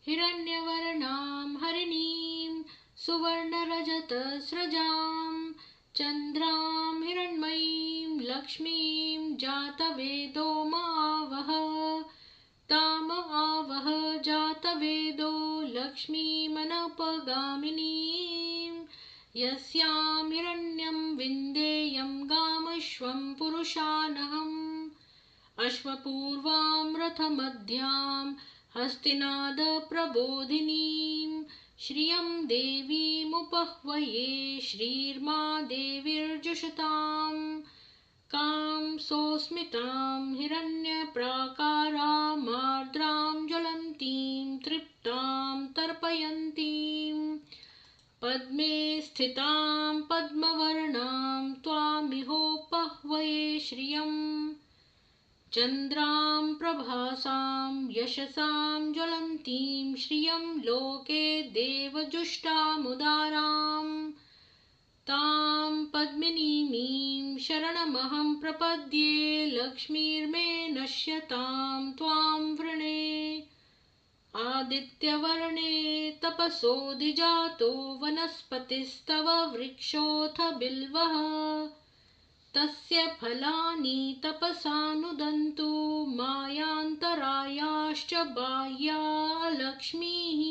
हिरण्यवर्णां हरिणीं सुवर्णरजतस्रजां चन्द्रां हिरण्मयीं लक्ष्मीं जातवेदो मावह ताम आवह जातवेदो लक्ष्मीमनपगामिनीं यस्यां हिरण्यं विन्देयं गामश्वं पुरुषानहम् अश्वपूर्वां रथमध्यां हस्तिनादप्रबोधिनीं श्रियं देवीमुपह्वये श्रीर्मा देवीर्जुषताम् कां सोऽस्मितां हिरण्यप्राकारामार्द्रां ज्वलन्तीं तृप्तां तर्पयन्तीं पद्मे स्थितां पद्मवर्णां त्वामिहोपह्वये श्रियम् चन्द्रां प्रभासां यशसां ज्वलन्तीं श्रियं लोके देवजुष्टामुदारां तां पद्मिनीमीं शरणमहं प्रपद्ये लक्ष्मीर्मे नश्यतां त्वां वृणे आदित्यवर्णे तपसोऽधिजातो वनस्पतिस्तव वृक्षोऽथ बिल्वः तस्य फलानि तपसानुदन्तु मायान्तरायाश्च बाह्या लक्ष्मीः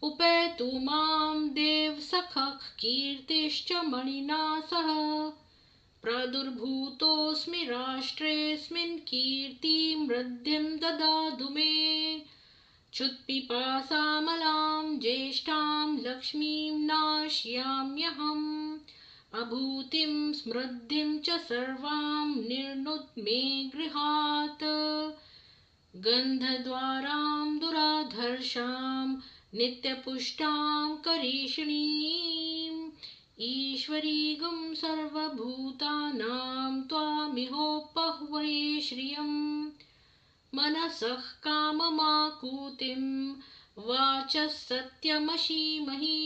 उपेतु मां देवसखः कीर्तिश्च मणिना सह प्रादुर्भूतोऽस्मि राष्ट्रेऽस्मिन् कीर्तिमृद्धिं ददातु मे क्षुत्पिपासामलां ज्येष्ठां लक्ष्मीं नाश्याम्यहम् अभूतिं समृद्धिं च सर्वां निर्नुत् मे गृहात् गन्धद्वारां दुराधर्षां नित्यपुष्टां करीषिणीम् ईश्वरीगुं सर्वभूतानां त्वामिहोपह्वये श्रियम् मनसः काममाकूतिं वाचः सत्यमशीमहि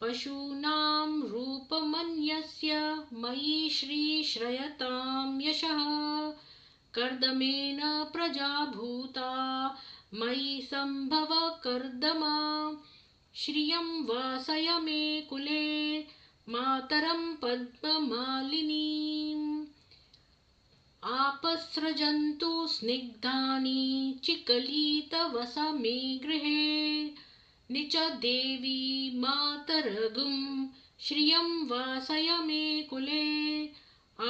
पशूनां रूपमन्यस्य मयि श्रीश्रयतां यशः कर्दमेन प्रजा भूता मयि सम्भव कर्दमा श्रियं वासय मे कुले मातरं पद्ममालिनीम् आपस्रजन्तु स्निग्धानि चिकलितवस मे गृहे निच देवी मातरगुं श्रियं वासय मे कुले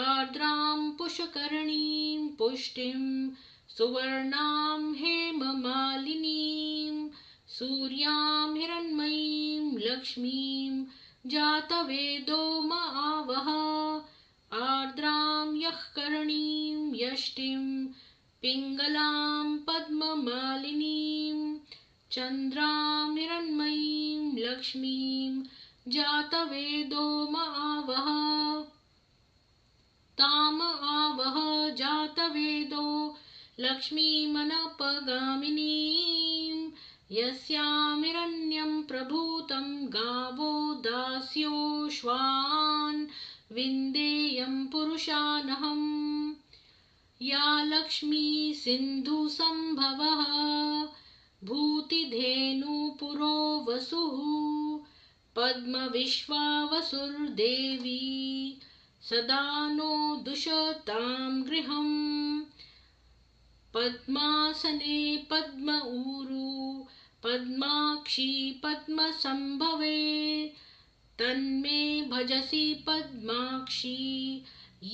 आर्द्रां पुष्करणीं पुष्टिं सुवर्णां हेममालिनीं सूर्यां हिरण्मयीं लक्ष्मीं जातवेदो मावह आर्द्रां यःकर्णीं यष्टिं पिङ्गलां पद्ममालिनीं चन्द्रां हिरण्मयीं लक्ष्मीं जातवेदो मावह ताम आवह जातवेदो लक्ष्मीमनपगामिनीं यस्यां हिरण्यं प्रभूतं गावो दास्यो श्वान् विन्देयं पुरुषानहम् या लक्ष्मी सिन्धुसम्भवः भूतिधेनुपुरो वसुः पद्मविश्वावसुर्देवी सदा नो दुषतां गृहम् पद्मासने पद्म ऊरू पद्माक्षी पद्मसम्भवे तन्मे भजसि पद्माक्षी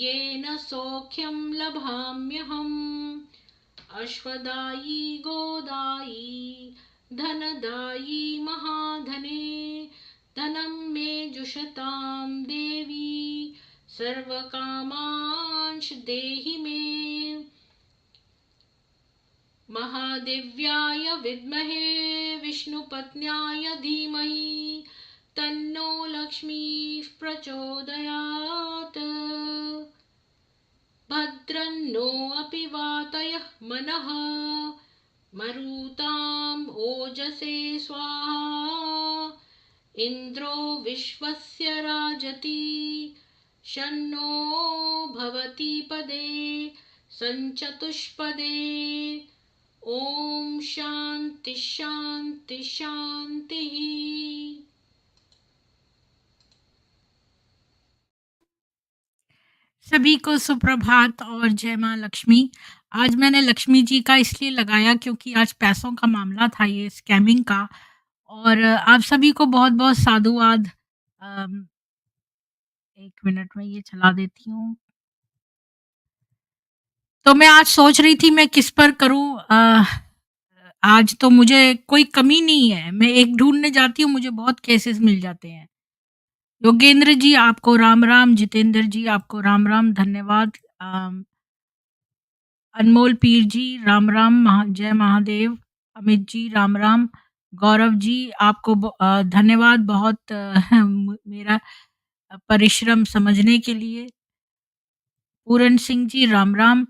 येन सौख्यं लभाम्यहम् अश्वदायी गोदायी धनदायी महाधने धनं मे जुषतां देवी सर्वकामांश देहि मे महादेव्याय विद्महे विष्णुपत्न्याय धीमहि तन्नो लक्ष्मीः प्रचोदयात् भद्रन्नो अपि वातयः मनः मरुताम् ओजसे स्वाहा इन्द्रो विश्वस्य राजति शन्नो भवति पदे सञ्चतुष्पदे ओम शांति शांति शांति। सभी को सुप्रभात और जय माँ लक्ष्मी। आज मैंने लक्ष्मी जी का इसलिए लगाया क्योंकि आज पैसों का मामला था, ये स्कैमिंग का। और आप सभी को बहुत-बहुत साधुवाद। अम, 1 मिनट में ये चला देती हूँ। तो मैं आज सोच रही थी मैं किस पर करूँ। आज तो मुझे कोई कमी नहीं है, मैं एक ढूँढने जाती हूँ, मुझे बहुत केसेस मिल जाते हैं। योगेंद्र जी आपको राम-राम, जितेंद्र जी आपको राम-राम, धन्यवाद। अनमोल पीर जी राम-राम, जय महादेव। अमित जी राम-राम। गौरव जी आपको धन्यवाद बहुत मेरा परिश्रम समझने के लिए। पूरन सिंह जी राम-राम।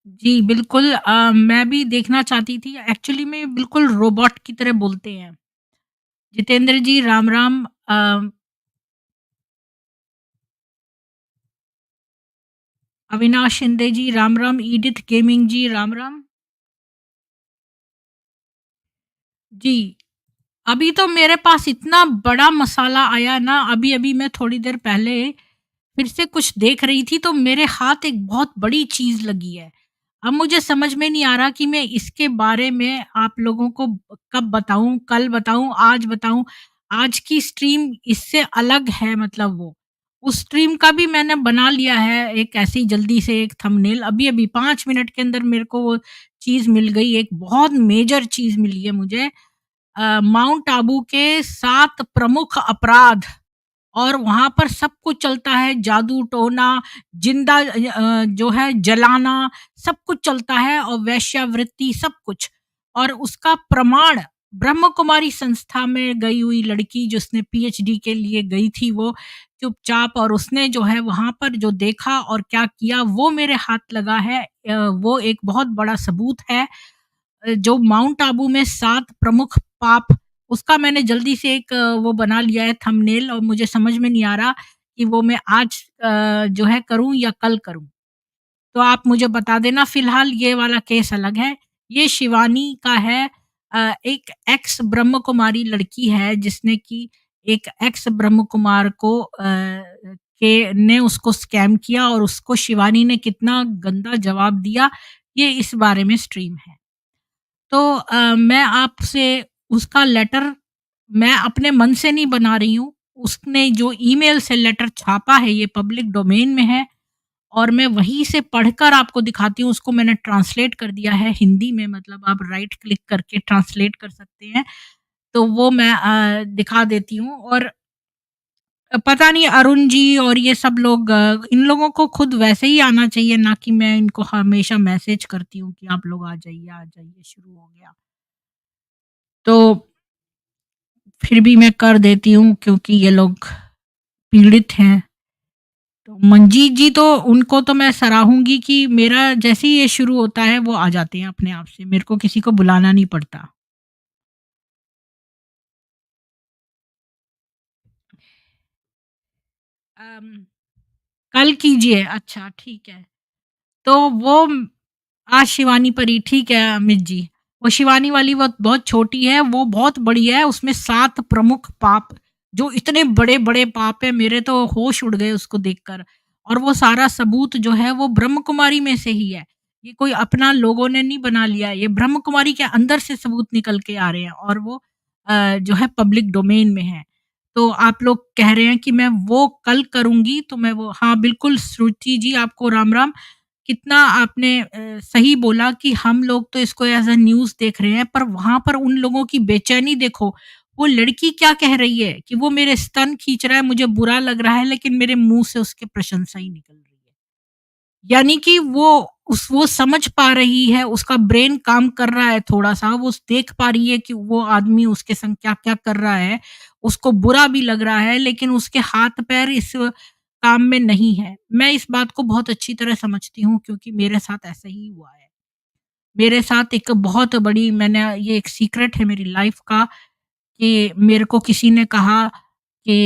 जी बिल्कुल, मैं भी देखना चाहती थी। एक्चुअली में बिल्कुल रोबोट की तरह बोलते हैं। जितेंद्र जी राम-राम। अविनाश शिंदे जी राम-राम। ईडिथ गेमिंग जी राम-राम। जी। अभी तो मेरे पास इतना बड़ा मसाला आया ना, अभी-अभी मैं थोड़ी देर पहले फिर से कुछ देख रही थी तो मेरे हाथ एक बहुत बड़ी चीज़ लगी है। अब मुझे समझ में नहीं आ रहा कि मैं इसके बारे में आप लोगों को कब बताऊँ, कल बताऊँ, आज बताऊँ। आज की स्ट्रीम इससे अलग है, मतलब वो। उस स्ट्रीम का भी मैंने बना लिया है एक ऐसे ही जल्दी से एक थंबनेल। अभी-अभी 5 मिनट के अंदर मेरे को वो चीज़ मिल गई, एक बहुत मेजर चीज़ मिली है मुझे। माउंट आबू के 7 प्रमुख अपराध, और वहाँ पर सब कुछ चलता है, जादू टोना, जिंदा जो है जलाना, सब कुछ चलता है, और वेश्यावृत्ति सब कुछ। और उसका प्रमाण ब्रह्म कुमारी संस्था में गई हुई लड़की जिसने पीएचडी के लिए गई थी वो चुपचाप, और उसने जो है वहाँ पर जो देखा और क्या किया वो मेरे हाथ लगा है। वो एक बहुत बड़ा सबूत है। जो माउंट आबू में 7 प्रमुख पाप, उसका मैंने जल्दी से एक वो बना लिया है थंबनेल, और मुझे समझ में नहीं आ रहा कि वो मैं आज जो है करूँ या कल करूँ। तो आप मुझे बता देना। फ़िलहाल ये वाला केस अलग है। ये शिवानी का है। एक एक्स ब्रह्म कुमारी लड़की है जिसने कि एक एक्स ब्रह्म कुमार को के ने उसको स्कैम किया, और उसको शिवानी ने कितना गंदा जवाब दिया, ये इस बारे में स्ट्रीम है। तो मैं आपसे उसका लेटर मैं अपने मन से नहीं बना रही हूँ। उसने जो ईमेल से लेटर छापा है ये पब्लिक डोमेन में है, और मैं वहीं से पढ़कर आपको दिखाती हूँ। उसको मैंने ट्रांसलेट कर दिया है हिंदी में, मतलब आप राइट क्लिक करके ट्रांसलेट कर सकते हैं। तो वो मैं दिखा देती हूँ। और पता नहीं अरुण जी और ये सब लोग, इन लोगों को खुद वैसे ही आना चाहिए, ना कि मैं इनको हमेशा मैसेज करती हूँ कि आप लोग आ जाइए, शुरू हो गया। तो फिर भी मैं कर देती हूँ क्योंकि ये लोग पीड़ित हैं। तो मंजीत जी तो उनको तो मैं सराहूँगी कि मेरा जैसे ही ये शुरू होता है वो आ जाते हैं अपने आप से, मेरे को किसी को बुलाना नहीं पड़ता। अम, कल कीजिए, अच्छा ठीक है। तो वो आज शिवानी परी, ठीक है अमित जी। वो शिवानी वाली वो बहुत छोटी है, वो बहुत बड़ी है। उसमें 7 प्रमुख पाप, जो इतने बड़े-बड़े पाप हैं, मेरे तो होश उड़ गए उसको देखकर। और वो सारा सबूत जो है वो ब्रह्म कुमारी में से ही है। ये कोई अपना लोगों ने नहीं बना लिया, ये ब्रह्म कुमारी के अंदर से सबूत निकल के आ रहे हैं, और वो जो है पब्लिक डोमेन में है। तो आप लोग कह रहे हैं कि मैं वो कल करूँगी, तो मैं वो, हाँ, बिल्कुल श्रुति जी आपको राम-राम। कितना आपने सही बोला कि हम लोग तो इसको एज़ अ न्यूज़ देख रहे हैं, पर वहाँ पर उन लोगों की बेचैनी देखो। वो लड़की क्या कह रही है कि वो मेरे स्तन खींच रहा है, मुझे बुरा लग रहा है, लेकिन मेरे मुँह से उसकी प्रशंसा ही निकल रही है। यानी कि वो समझ पा रही है, उसका ब्रेन काम कर रहा है थोड़ा-सा, वो देख पा रही है कि वो आदमी उसके संग क्या-क्या कर रहा है, उसको बुरा भी लग रहा है, लेकिन उसके हाथ-पैर इस काम में नहीं है। मैं इस बात को बहुत अच्छी तरह समझती हूँ क्योंकि मेरे साथ ऐसा ही हुआ है। मेरे साथ एक बहुत बड़ी, मैंने ये एक सीक्रेट है मेरी लाइफ़ का, कि मेरे को किसी ने कहा कि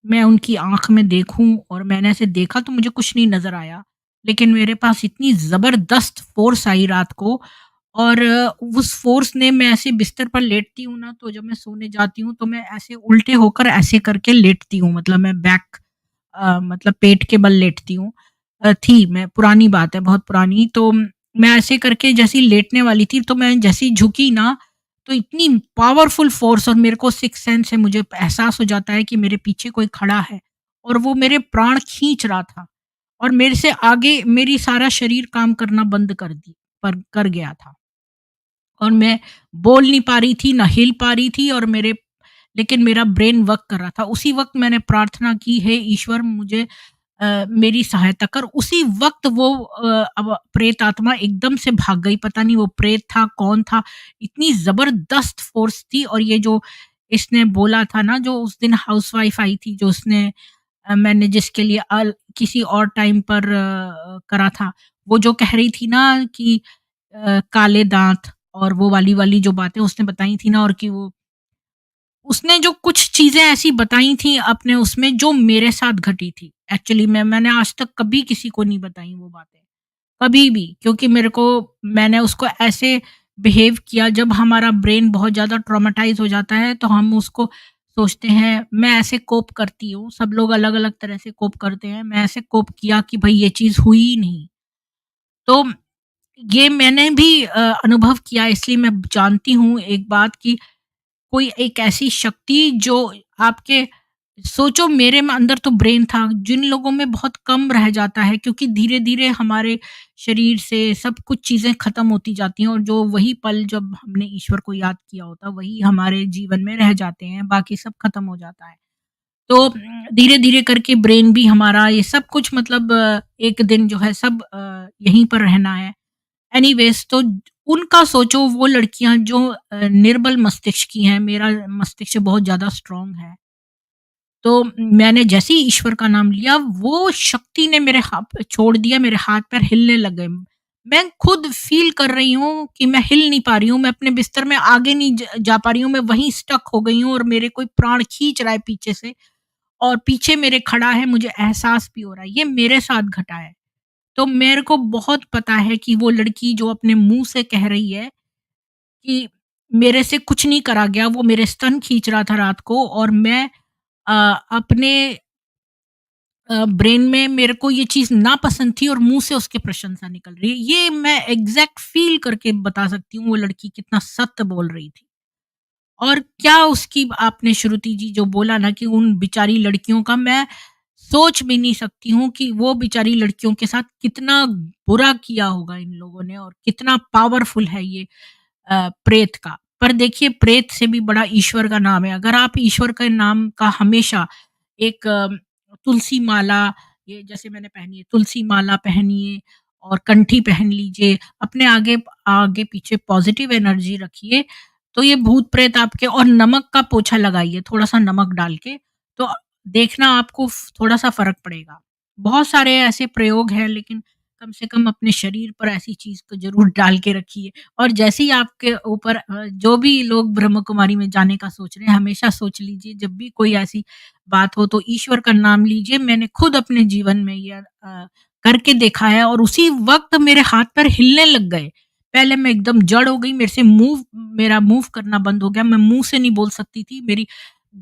मैं उनकी आँख में देखूँ, और मैंने ऐसे देखा तो मुझे कुछ नहीं नज़र आया। लेकिन मेरे पास इतनी ज़बरदस्त फ़ोर्स आई रात को और उस फ़ोर्स ने मैं ऐसे बिस्तर पर लेटती हूँ ना, तो जब मैं सोने जाती हूँ, तो मैं ऐसे उल्टे होकर ऐसे करके लेटती हूँ, मतलब मैं मतलब पेट के बल लेटती हूँ। मैं पुरानी बात है, बहुत पुरानी, तो मैं ऐसे करके जैसे ही लेटने वाली थी, तो मैं जैसे ही झुकी ना, तो इतनी पावरफुल फ़ोर्स और मेरे को सिक्स्थ सेंस है, मुझे एहसास हो जाता है कि मेरे पीछे कोई खड़ा है और वो मेरे प्राण खींच रहा था और मेरे से आगे मेरी सारा शरीर काम करना बंद कर गया था। और मैं बोल नहीं पा रही थी, ना हिल पा रही थी और लेकिन मेरा ब्रेन वर्क कर रहा था। उसी वक़्त मैंने प्रार्थना की, हे ईश्वर मुझे मेरी सहायता कर। उसी वक़्त वो अब प्रेत आत्मा एकदम से भाग गई, पता नहीं वो प्रेत था, कौन था? इतनी ज़बरदस्त फ़ोर्स थी और ये जो इसने बोला था ना, जो उस दिन हाउसवाइफ़ आई थी, जो उसने मैंने जिसके लिए किसी और टाइम पर करा था, वो जो कह रही थी ना कि काले दाँत और वो वाली जो बातें उसने बताई थी ना, और कि वो उसने जो कुछ चीज़ें ऐसी बताई थी अपने उसमें जो मेरे साथ घटी थी। एक्चुअली मैंने आज तक कभी किसी को नहीं बताई वो बातें, कभी भी, क्योंकि मैंने उसको ऐसे बिहेव किया। जब हमारा ब्रेन बहुत ज़्यादा ट्रॉमाटाइज़ हो जाता है तो हम उसको सोचते हैं, मैं ऐसे कोप करती हूँ, सब लोग अलग-अलग तरह से कोप करते हैं, मैं ऐसे कोप किया कि भई ये चीज़ हुई ही नहीं। तो ये मैंने भी अनुभव किया, इसलिए मैं जानती हूँ एक बात कि कोई एक ऐसी शक्ति जो आपके सोचो, मेरे में अंदर तो ब्रेन था, जिन लोगों में बहुत कम रह जाता है, क्योंकि धीरे-धीरे हमारे शरीर से सब कुछ चीज़ें खत्म होती जाती हैं और जो वही पल जब हमने ईश्वर को याद किया होता, वही हमारे जीवन में रह जाते हैं, बाकी सब खत्म हो जाता है। तो धीरे-धीरे करके ब्रेन भी हमारा ये सब कुछ, मतलब एक दिन जो है सब यहीं पर रहना है। एनीवेज़, तो उनका सोचो, वो लड़कियाँ जो निर्बल मस्तिष्क की हैं, मेरा मस्तिष्क बहुत ज़्यादा स्ट्रॉन्ग है। तो मैंने जैसे ही ईश्वर का नाम लिया, वो शक्ति ने मेरे छोड़ दिया, मेरे हाथ-पैर हिलने लग गए। मैं खुद फ़ील कर रही हूँ कि मैं हिल नहीं पा रही हूँ, मैं अपने बिस्तर में आगे नहीं जा पा रही हूँ, मैं वहीं स्टक हो गई हूँ और मेरे कोई प्राण खींच रहा है पीछे से और पीछे मेरे खड़ा है, मुझे एहसास भी हो रहा है। ये मेरे साथ घटा है। तो मेरे को बहुत पता है कि वो लड़की जो अपने मुँह से कह रही है कि मेरे से कुछ नहीं करा गया, वो मेरे स्तन खींच रहा था रात को और मैं अ, अपने ब्रेन में मेरे को ये चीज़ नापसंद थी और मुँह से उसकी प्रशंसा निकल रही है। ये मैं एग्ज़ैक्ट फ़ील करके बता सकती हूँ वो लड़की कितना सत्य बोल रही थी। और क्या उसकी आपने श्रुति जी जो बोला ना कि उन बेचारी लड़कियों का मैं सोच भी नहीं सकती हूँ कि वो बेचारी लड़कियों के साथ कितना बुरा किया होगा इन लोगों ने और कितना पावरफुल है ये प्रेत का। पर देखिए, प्रेत से भी बड़ा ईश्वर का नाम है। अगर आप ईश्वर के नाम का हमेशा एक तुलसी माला, ये जैसे मैंने पहनी है, तुलसी माला पहनिए और कंठी पहन लीजिए, अपने आगे आगे पीछे पॉजिटिव एनर्जी रखिए, तो ये भूत प्रेत आपके, और नमक का पोछा लगाइए, थोड़ा-सा नमक डाल के, तो देखना आपको थोड़ा-सा फ़र्क पड़ेगा। बहुत सारे ऐसे प्रयोग हैं, लेकिन कम से कम अपने शरीर पर ऐसी चीज़ को ज़रूर डाल के रखिए। और जैसे ही आपके ऊपर जो भी लोग ब्रह्म कुमारी में जाने का सोच रहे हैं, हमेशा सोच लीजिए, जब भी कोई ऐसी बात हो तो ईश्वर का नाम लीजिए। मैंने खुद अपने जीवन में ये करके देखा है और उसी वक़्त मेरे हाथ-पैर हिलने लग गए। पहले मैं एकदम जड़ हो गई, मेरा मूव करना बंद हो गया, मैं मुँह से नहीं बोल सकती थी, मेरी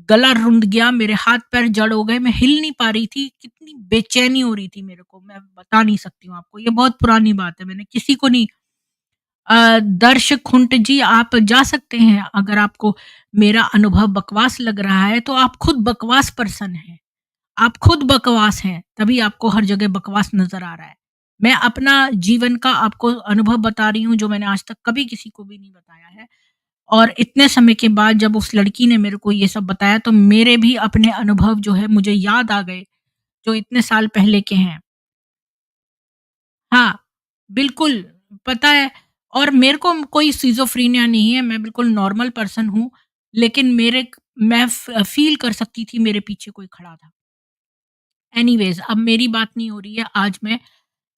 गला रुंध गया, मेरे हाथ-पैर जड़ हो गए, मैं हिल नहीं पा रही थी, कितनी बेचैनी हो रही थी मेरे को, मैं बता नहीं सकती हूँ आपको। ये बहुत पुरानी बात है, मैंने किसी को नहीं दर्श खुंट जी, आप जा सकते हैं, अगर आपको मेरा अनुभव बकवास लग रहा है, तो आप खुद बकवास पर्सन हैं। आप खुद बकवास हैं, तभी आपको हर जगह बकवास नज़र आ रहा है। मैं अपना जीवन का आपको अनुभव बता रही हूँ, जो मैंने आज तक कभी किसी को भी नहीं बताया है। और इतने समय के बाद जब उस लड़की ने मेरे को ये सब बताया, तो मेरे भी अपने अनुभव जो है मुझे याद आ गए, जो इतने साल पहले के हैं। हाँ, बिल्कुल, पता है। और मेरे को कोई सिज़ोफ्रेनिया नहीं है, मैं बिल्कुल नॉर्मल पर्सन हूँ, लेकिन मैं फ़ील कर सकती थी मेरे पीछे कोई खड़ा था। एनीवेज़, अब मेरी बात नहीं हो रही है, आज मैं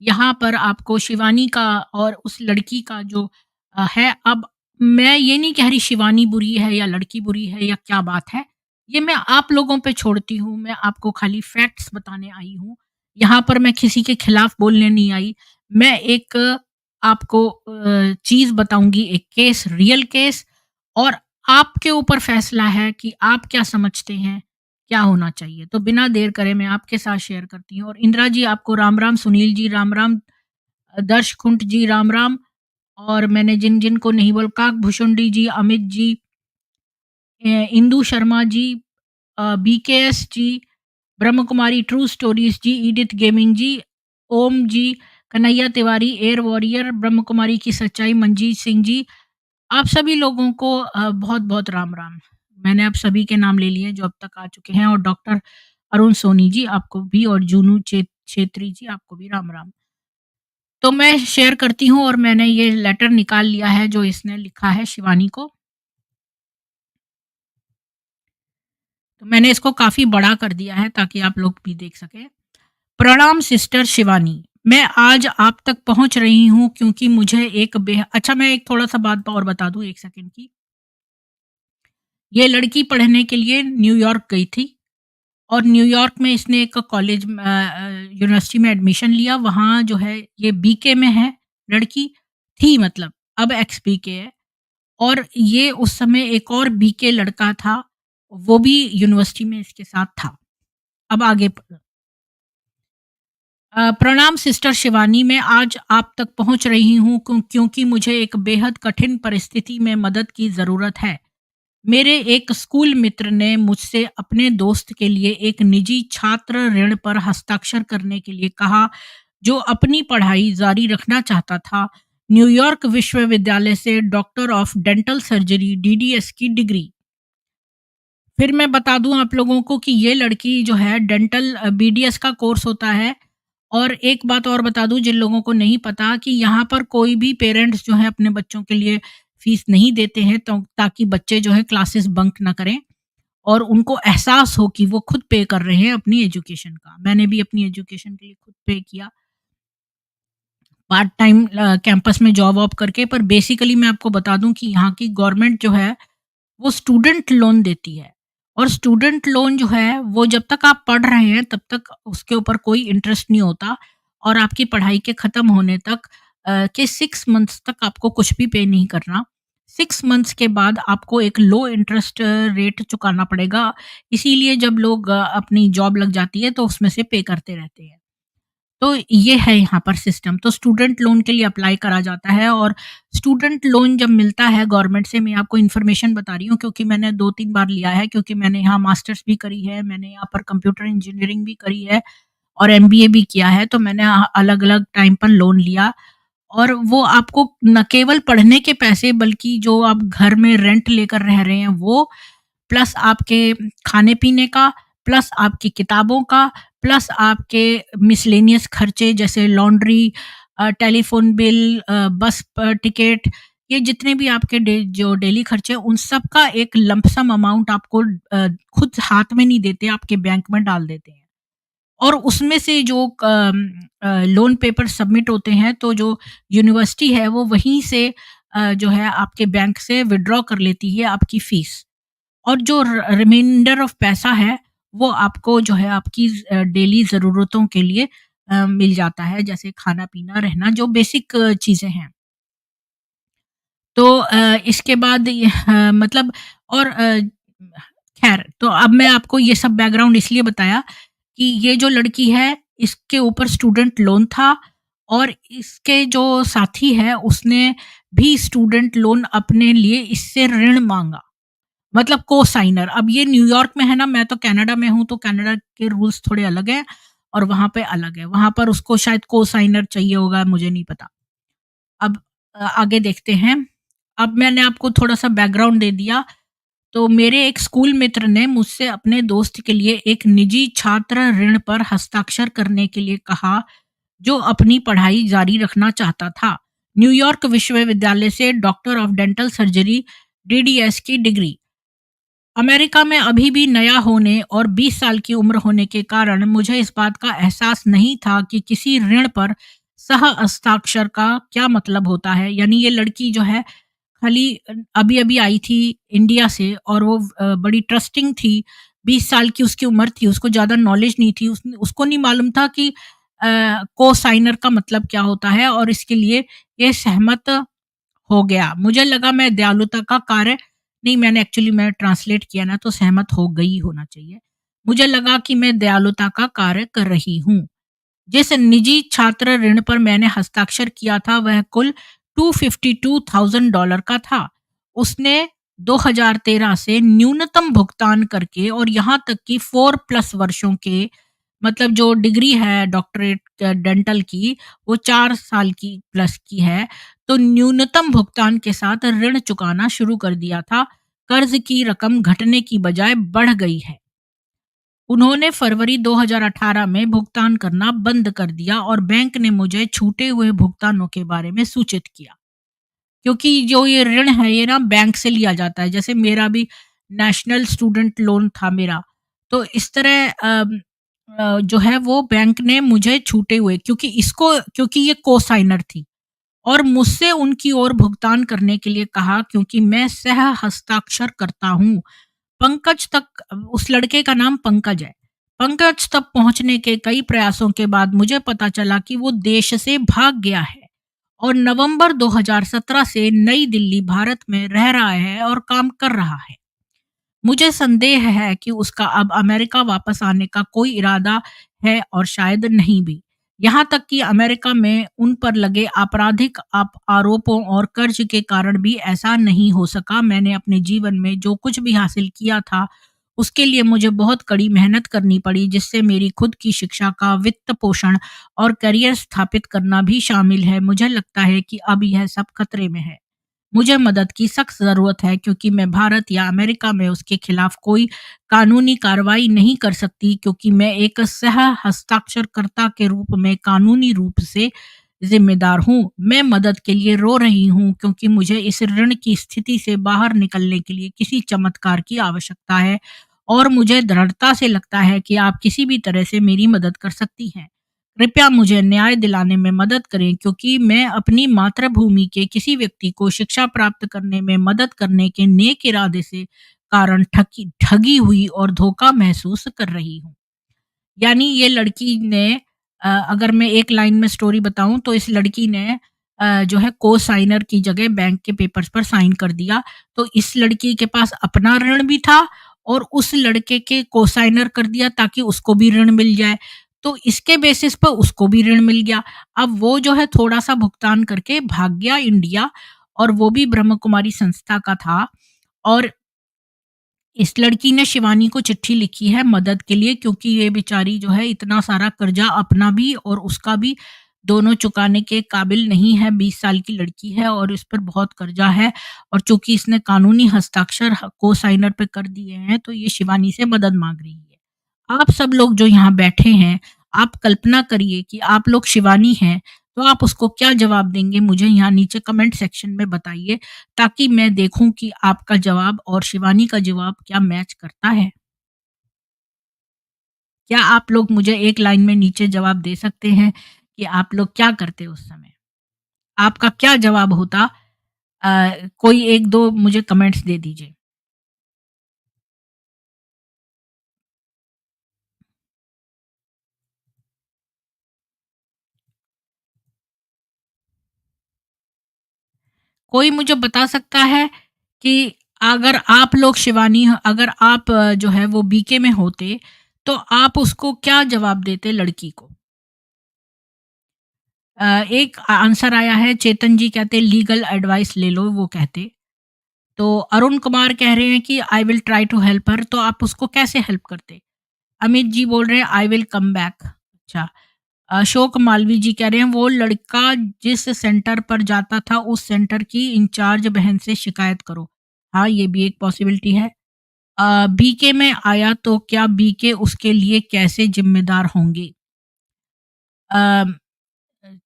यहाँ पर आपको शिवानी का और उस लड़की का जो है, अब मैं ये नहीं कह रही शिवानी बुरी है या लड़की बुरी है या क्या बात है, ये मैं आप लोगों पे छोड़ती हूँ, मैं आपको खाली फैक्ट्स बताने आई हूँ। यहाँ पर मैं किसी के खिलाफ बोलने नहीं आई। मैं एक आपको चीज़ बताऊँगी, एक केस, रियल केस, और आपके ऊपर फैसला है कि आप क्या समझते हैं, क्या होना चाहिए। तो बिना देर करे मैं आपके साथ शेयर करती हूँ। और इंदिरा जी आपको राम-राम, सुनील जी राम-राम, दर्श खुंट जी राम-राम, और मैंने जिन-जिन को नहीं बोला, काकभूषुंडी जी, अमित जी, इंदु शर्मा जी, बीकेएस जी, ब्रह्म कुमारी ट्रू स्टोरीज जी, ईडिथ गेमिंग जी, ओम जी, कन्हैया तिवारी, एयर वॉरियर, ब्रह्म कुमारी की सच्चाई, मंजीत सिंह जी, आप सभी लोगों को बहुत-बहुत राम-राम। मैंने आप सभी के नाम ले लिए जो अब तक आ चुके हैं, और डॉक्टर अरुण सोनी जी आपको भी, और जूनू छेत्री जी आपको भी राम-राम। तो मैं शेयर करती हूँ, और मैंने ये लेटर निकाल लिया है जो इसने लिखा है शिवानी को। तो मैंने इसको काफ़ी बड़ा कर दिया है ताकि आप लोग भी देख सकें। प्रणाम सिस्टर शिवानी, मैं आज आप तक पहुँच रही हूँ क्योंकि मुझे एक अच्छा, मैं एक थोड़ा-सा बात और बता दूँ 1 सेकंड की। ये लड़की पढ़ने के लिए न्यूयॉर्क गई थी, और न्यूयॉर्क में इसने एक कॉलेज यूनिवर्सिटी में एडमिशन लिया। वहाँ जो है ये बीके में है लड़की, थी मतलब, अब एक्स बीके है। और ये उस समय एक और बीके लड़का था, वो भी यूनिवर्सिटी में इसके साथ था। अब आगे प्रणाम सिस्टर शिवानी, मैं आज आप तक पहुंच रही हूं क्योंकि मुझे एक बेहद कठिन परिस्थिति में मदद की ज़रूरत है। मेरे एक स्कूल मित्र ने मुझसे अपने दोस्त के लिए एक निजी छात्र ऋण पर हस्ताक्षर करने के लिए कहा, जो अपनी पढ़ाई जारी रखना चाहता था। न्यूयॉर्क विश्वविद्यालय से doctor of dental surgery DDS की डिग्री। फिर मैं बता दूं आप लोगों को कि ये लड़की जो है डेंटल बीडीएस का कोर्स होता है। और एक बात और बता दूं जिन लोगों को नहीं पता, कि यहाँ पर कोई भी पेरेंट्स जो है अपने बच्चों के लिए फीस नहीं देते हैं, तो ताकि बच्चे जो है क्लासेस बंक ना करें, और उनको एहसास हो कि वो खुद पे कर रहे हैं अपनी एजुकेशन का। मैंने भी अपनी एजुकेशन के लिए खुद पे किया, पार्ट टाइम कैंपस में जॉब वॉब करके। पर बेसिकली मैं आपको बता दूं कि यहाँ की गवर्नमेंट जो है वो स्टूडेंट लोन देती है, और स्टूडेंट लोन जो है वो जब तक आप पढ़ रहे हैं तब तक उसके ऊपर कोई इंटरेस्ट नहीं होता, और आपकी पढ़ाई के ख़त्म होने तक के 6 मंथ्स तक आपको कुछ भी पे नहीं करना। 6 मंथ्स के बाद आपको एक लो इंटरेस्ट रेट चुकाना पड़ेगा। इसीलिए जब लोग अपनी जॉब लग जाती है तो उसमें से पे करते रहते हैं। तो ये है यहाँ पर सिस्टम। तो स्टूडेंट लोन के लिए अप्लाई करा जाता है, और स्टूडेंट लोन जब मिलता है गवर्नमेंट से, मैं आपको इन्फॉर्मेशन बता रही हूँ क्योंकि मैंने 2-3 बार लिया है, क्योंकि मैंने यहाँ मास्टर्स भी करी है, मैंने यहाँ पर कंप्यूटर इंजीनियरिंग भी करी है, और एमबीए भी किया है। तो मैंने अलग-अलग टाइम पर लोन लिया, और वो आपको न केवल पढ़ने के पैसे, बल्कि जो आप घर में रेंट लेकर रह रहे हैं वो, प्लस आपके खाने-पीने का, प्लस आपकी किताबों का, प्लस आपके मिसलेनियस खर्चे जैसे लॉन्ड्री, टेलीफ़ोन बिल, बस टिकट, ये जितने भी आपके जो डेली खर्चे हैं, उन सब का एक लंप सम अमाउंट आपको खुद हाथ में नहीं देते, आपके बैंक में डाल देते हैं। और उसमें से जो लोन पेपर सबमिट होते हैं, तो जो यूनिवर्सिटी है वो वहीं से जो है आपके बैंक से विथड्रॉ कर लेती है आपकी फ़ीस। और जो रिमाइंडर ऑफ पैसा है वो आपको जो है आपकी डेली ज़रूरतों के लिए मिल जाता है, जैसे खाना-पीना, रहना, जो बेसिक चीज़ें हैं। तो इसके बाद मतलब, और ख़ैर, तो अब मैं आपको ये सब बैकग्राउंड इसलिए बताया कि ये जो लड़की है इसके ऊपर स्टूडेंट लोन था, और इसके जो साथी है उसने भी स्टूडेंट लोन अपने लिए इससे ऋण माँगा। मतलब को-साइनर। अब ये न्यूयॉर्क में है ना, मैं तो कनाडा में हूँ, तो कनाडा के रूल्स थोड़े अलग हैं, और वहाँ पे अलग है। वहाँ पर उसको शायद को-साइनर चाहिए होगा, मुझे नहीं पता। अब आगे देखते हैं। अब मैंने आपको थोड़ा-सा बैकग्राउंड दे दिया। तो मेरे एक स्कूल मित्र ने मुझसे अपने दोस्त के लिए एक निजी छात्र ऋण पर हस्ताक्षर करने के लिए कहा, जो अपनी पढ़ाई जारी रखना चाहता था। न्यूयॉर्क विश्वविद्यालय से doctor of dental surgery DDS की डिग्री। अमेरिका में अभी भी नया होने और 20 साल की उम्र होने के कारण मुझे इस बात का एहसास नहीं था कि किसी ऋण पर सह हस्ताक्षर का क्या मतलब होता है। यानी ये लड़की जो है खाली अभी-अभी आई थी इंडिया से, और वो बड़ी ट्रस्टिंग थी, 20 साल की उसकी उम्र थी, उसको ज़्यादा नॉलेज नहीं थी, उसको नहीं मालूम था कि को-साइनर का मतलब क्या होता है, और इसके लिए ये सहमत हो गया। मुझे लगा मैं दयालुता का कार्य नहीं, मैंने एक्चुअली मैं ट्रांसलेट किया ना, तो सहमत हो गई होना चाहिए। मुझे लगा कि मैं दयालुता का कार्य कर रही हूँ। जिस निजी छात्र ऋण पर मैंने हस्ताक्षर किया था वह कुल $252,000 का था। उसने 2013 से न्यूनतम भुगतान करके, और यहाँ तक कि 4 प्लस वर्षों के, मतलब जो डिग्री है डॉक्टरेट डेंटल की, वो 4 साल की प्लस की है, तो न्यूनतम भुगतान के साथ ऋण चुकाना शुरू कर दिया था। कर्ज की रकम घटने की बजाय बढ़ गई है। उन्होंने फरवरी 2018 में भुगतान करना बंद कर दिया और बैंक ने मुझे छूटे हुए भुगतानों के बारे में सूचित किया। क्योंकि जो ये ऋण है ये ना बैंक से लिया जाता है, जैसे मेरा भी नेशनल स्टूडेंट लोन था मेरा, तो इस तरह जो है वो बैंक ने मुझे छूटे हुए, क्योंकि ये कोसाइनर थी, और मुझसे उनकी ओर भुगतान करने के लिए कहा, क्योंकि मैं सह हस्ताक्षर करता हूँ। पंकज तक, उस लड़के का नाम पंकज है। पंकज तक पहुंचने के कई प्रयासों के बाद मुझे पता चला कि वो देश से भाग गया है और नवंबर 2017 से नई दिल्ली, भारत में रह रहा है और काम कर रहा है। मुझे संदेह है कि उसका अब अमेरिका वापस आने का कोई इरादा है, और शायद नहीं भी। यहाँ तक कि अमेरिका में उन पर लगे आपराधिक आरोपों और कर्ज के कारण भी ऐसा नहीं हो सका। मैंने अपने जीवन में जो कुछ भी हासिल किया था, उसके लिए मुझे बहुत कड़ी मेहनत करनी पड़ी, जिससे मेरी खुद की शिक्षा का वित्त पोषण और करियर स्थापित करना भी शामिल है। मुझे लगता है कि अब यह सब खतरे में है। मुझे मदद की सख्त ज़रूरत है, क्योंकि मैं भारत या अमेरिका में उसके खिलाफ कोई कानूनी कार्रवाई नहीं कर सकती, क्योंकि मैं एक सह हस्ताक्षरकर्ता के रूप में कानूनी रूप से ज़िम्मेदार हूँ। मैं मदद के लिए रो रही हूँ, क्योंकि मुझे इस ऋण की स्थिति से बाहर निकलने के लिए किसी चमत्कार की आवश्यकता है, और मुझे दृढ़ता से लगता है कि आप किसी भी तरह से मेरी मदद कर सकती हैं। कृपया मुझे न्याय दिलाने में मदद करें, क्योंकि मैं अपनी मातृभूमि के किसी व्यक्ति को शिक्षा प्राप्त करने में मदद करने के नेक इरादे से कारण ठगी हुई और धोखा महसूस कर रही हूँ। यानी ये लड़की ने, अगर मैं एक लाइन में स्टोरी बताऊं, तो इस लड़की ने जो है को साइनर की जगह बैंक के पेपर्स पर साइन कर दिया। तो इस लड़की के पास अपना ऋण भी था, और उस लड़के के को साइनर कर दिया ताकि उसको भी ऋण मिल जाए। तो इसके बेसिस पर उसको भी ऋण मिल गया। अब वो जो है थोड़ा सा भुगतान करके भाग गया इंडिया, और वो भी ब्रह्म कुमारी संस्था का था। और इस लड़की ने शिवानी को चिट्ठी लिखी है मदद के लिए, क्योंकि ये बेचारी जो है इतना सारा कर्जा अपना भी और उसका भी दोनों चुकाने के काबिल नहीं है। 20 साल की लड़की है और इस पर बहुत कर्जा है, और चूंकि इसने कानूनी हस्ताक्षर को साइनर पे कर दिए हैं, तो ये शिवानी से मदद मांग रही है। आप सब लोग जो यहाँ बैठे हैं, आप कल्पना करिए कि आप लोग शिवानी हैं, तो आप उसको क्या जवाब देंगे? मुझे यहाँ नीचे कमेंट सेक्शन में बताइए, ताकि मैं देखूं कि आपका जवाब और शिवानी का जवाब क्या मैच करता है। क्या आप लोग मुझे एक लाइन में नीचे जवाब दे सकते हैं कि आप लोग क्या करते उस समय? आपका क्या जवाब होता? कोई 1-2 मुझे कमेंट्स दे दीजिए। कोई मुझे बता सकता है कि अगर आप लोग शिवानी, अगर आप जो है वो बीके में होते, तो आप उसको क्या जवाब देते लड़की को? एक आंसर आया है, चेतन जी कहते लीगल एडवाइस ले लो, वो कहते। तो अरुण कुमार कह रहे हैं कि I will try to help her, तो आप उसको कैसे हेल्प करते? अमित जी बोल रहे हैं आई विल कम बैक। अच्छा। अशोक मालवी जी कह रहे हैं वो लड़का जिस सेंटर पर जाता था उस सेंटर की इंचार्ज बहन से शिकायत करो। हाँ, ये भी एक पॉसिबिलिटी है। बीके में आया तो क्या बीके उसके लिए कैसे जिम्मेदार होंगे? अ,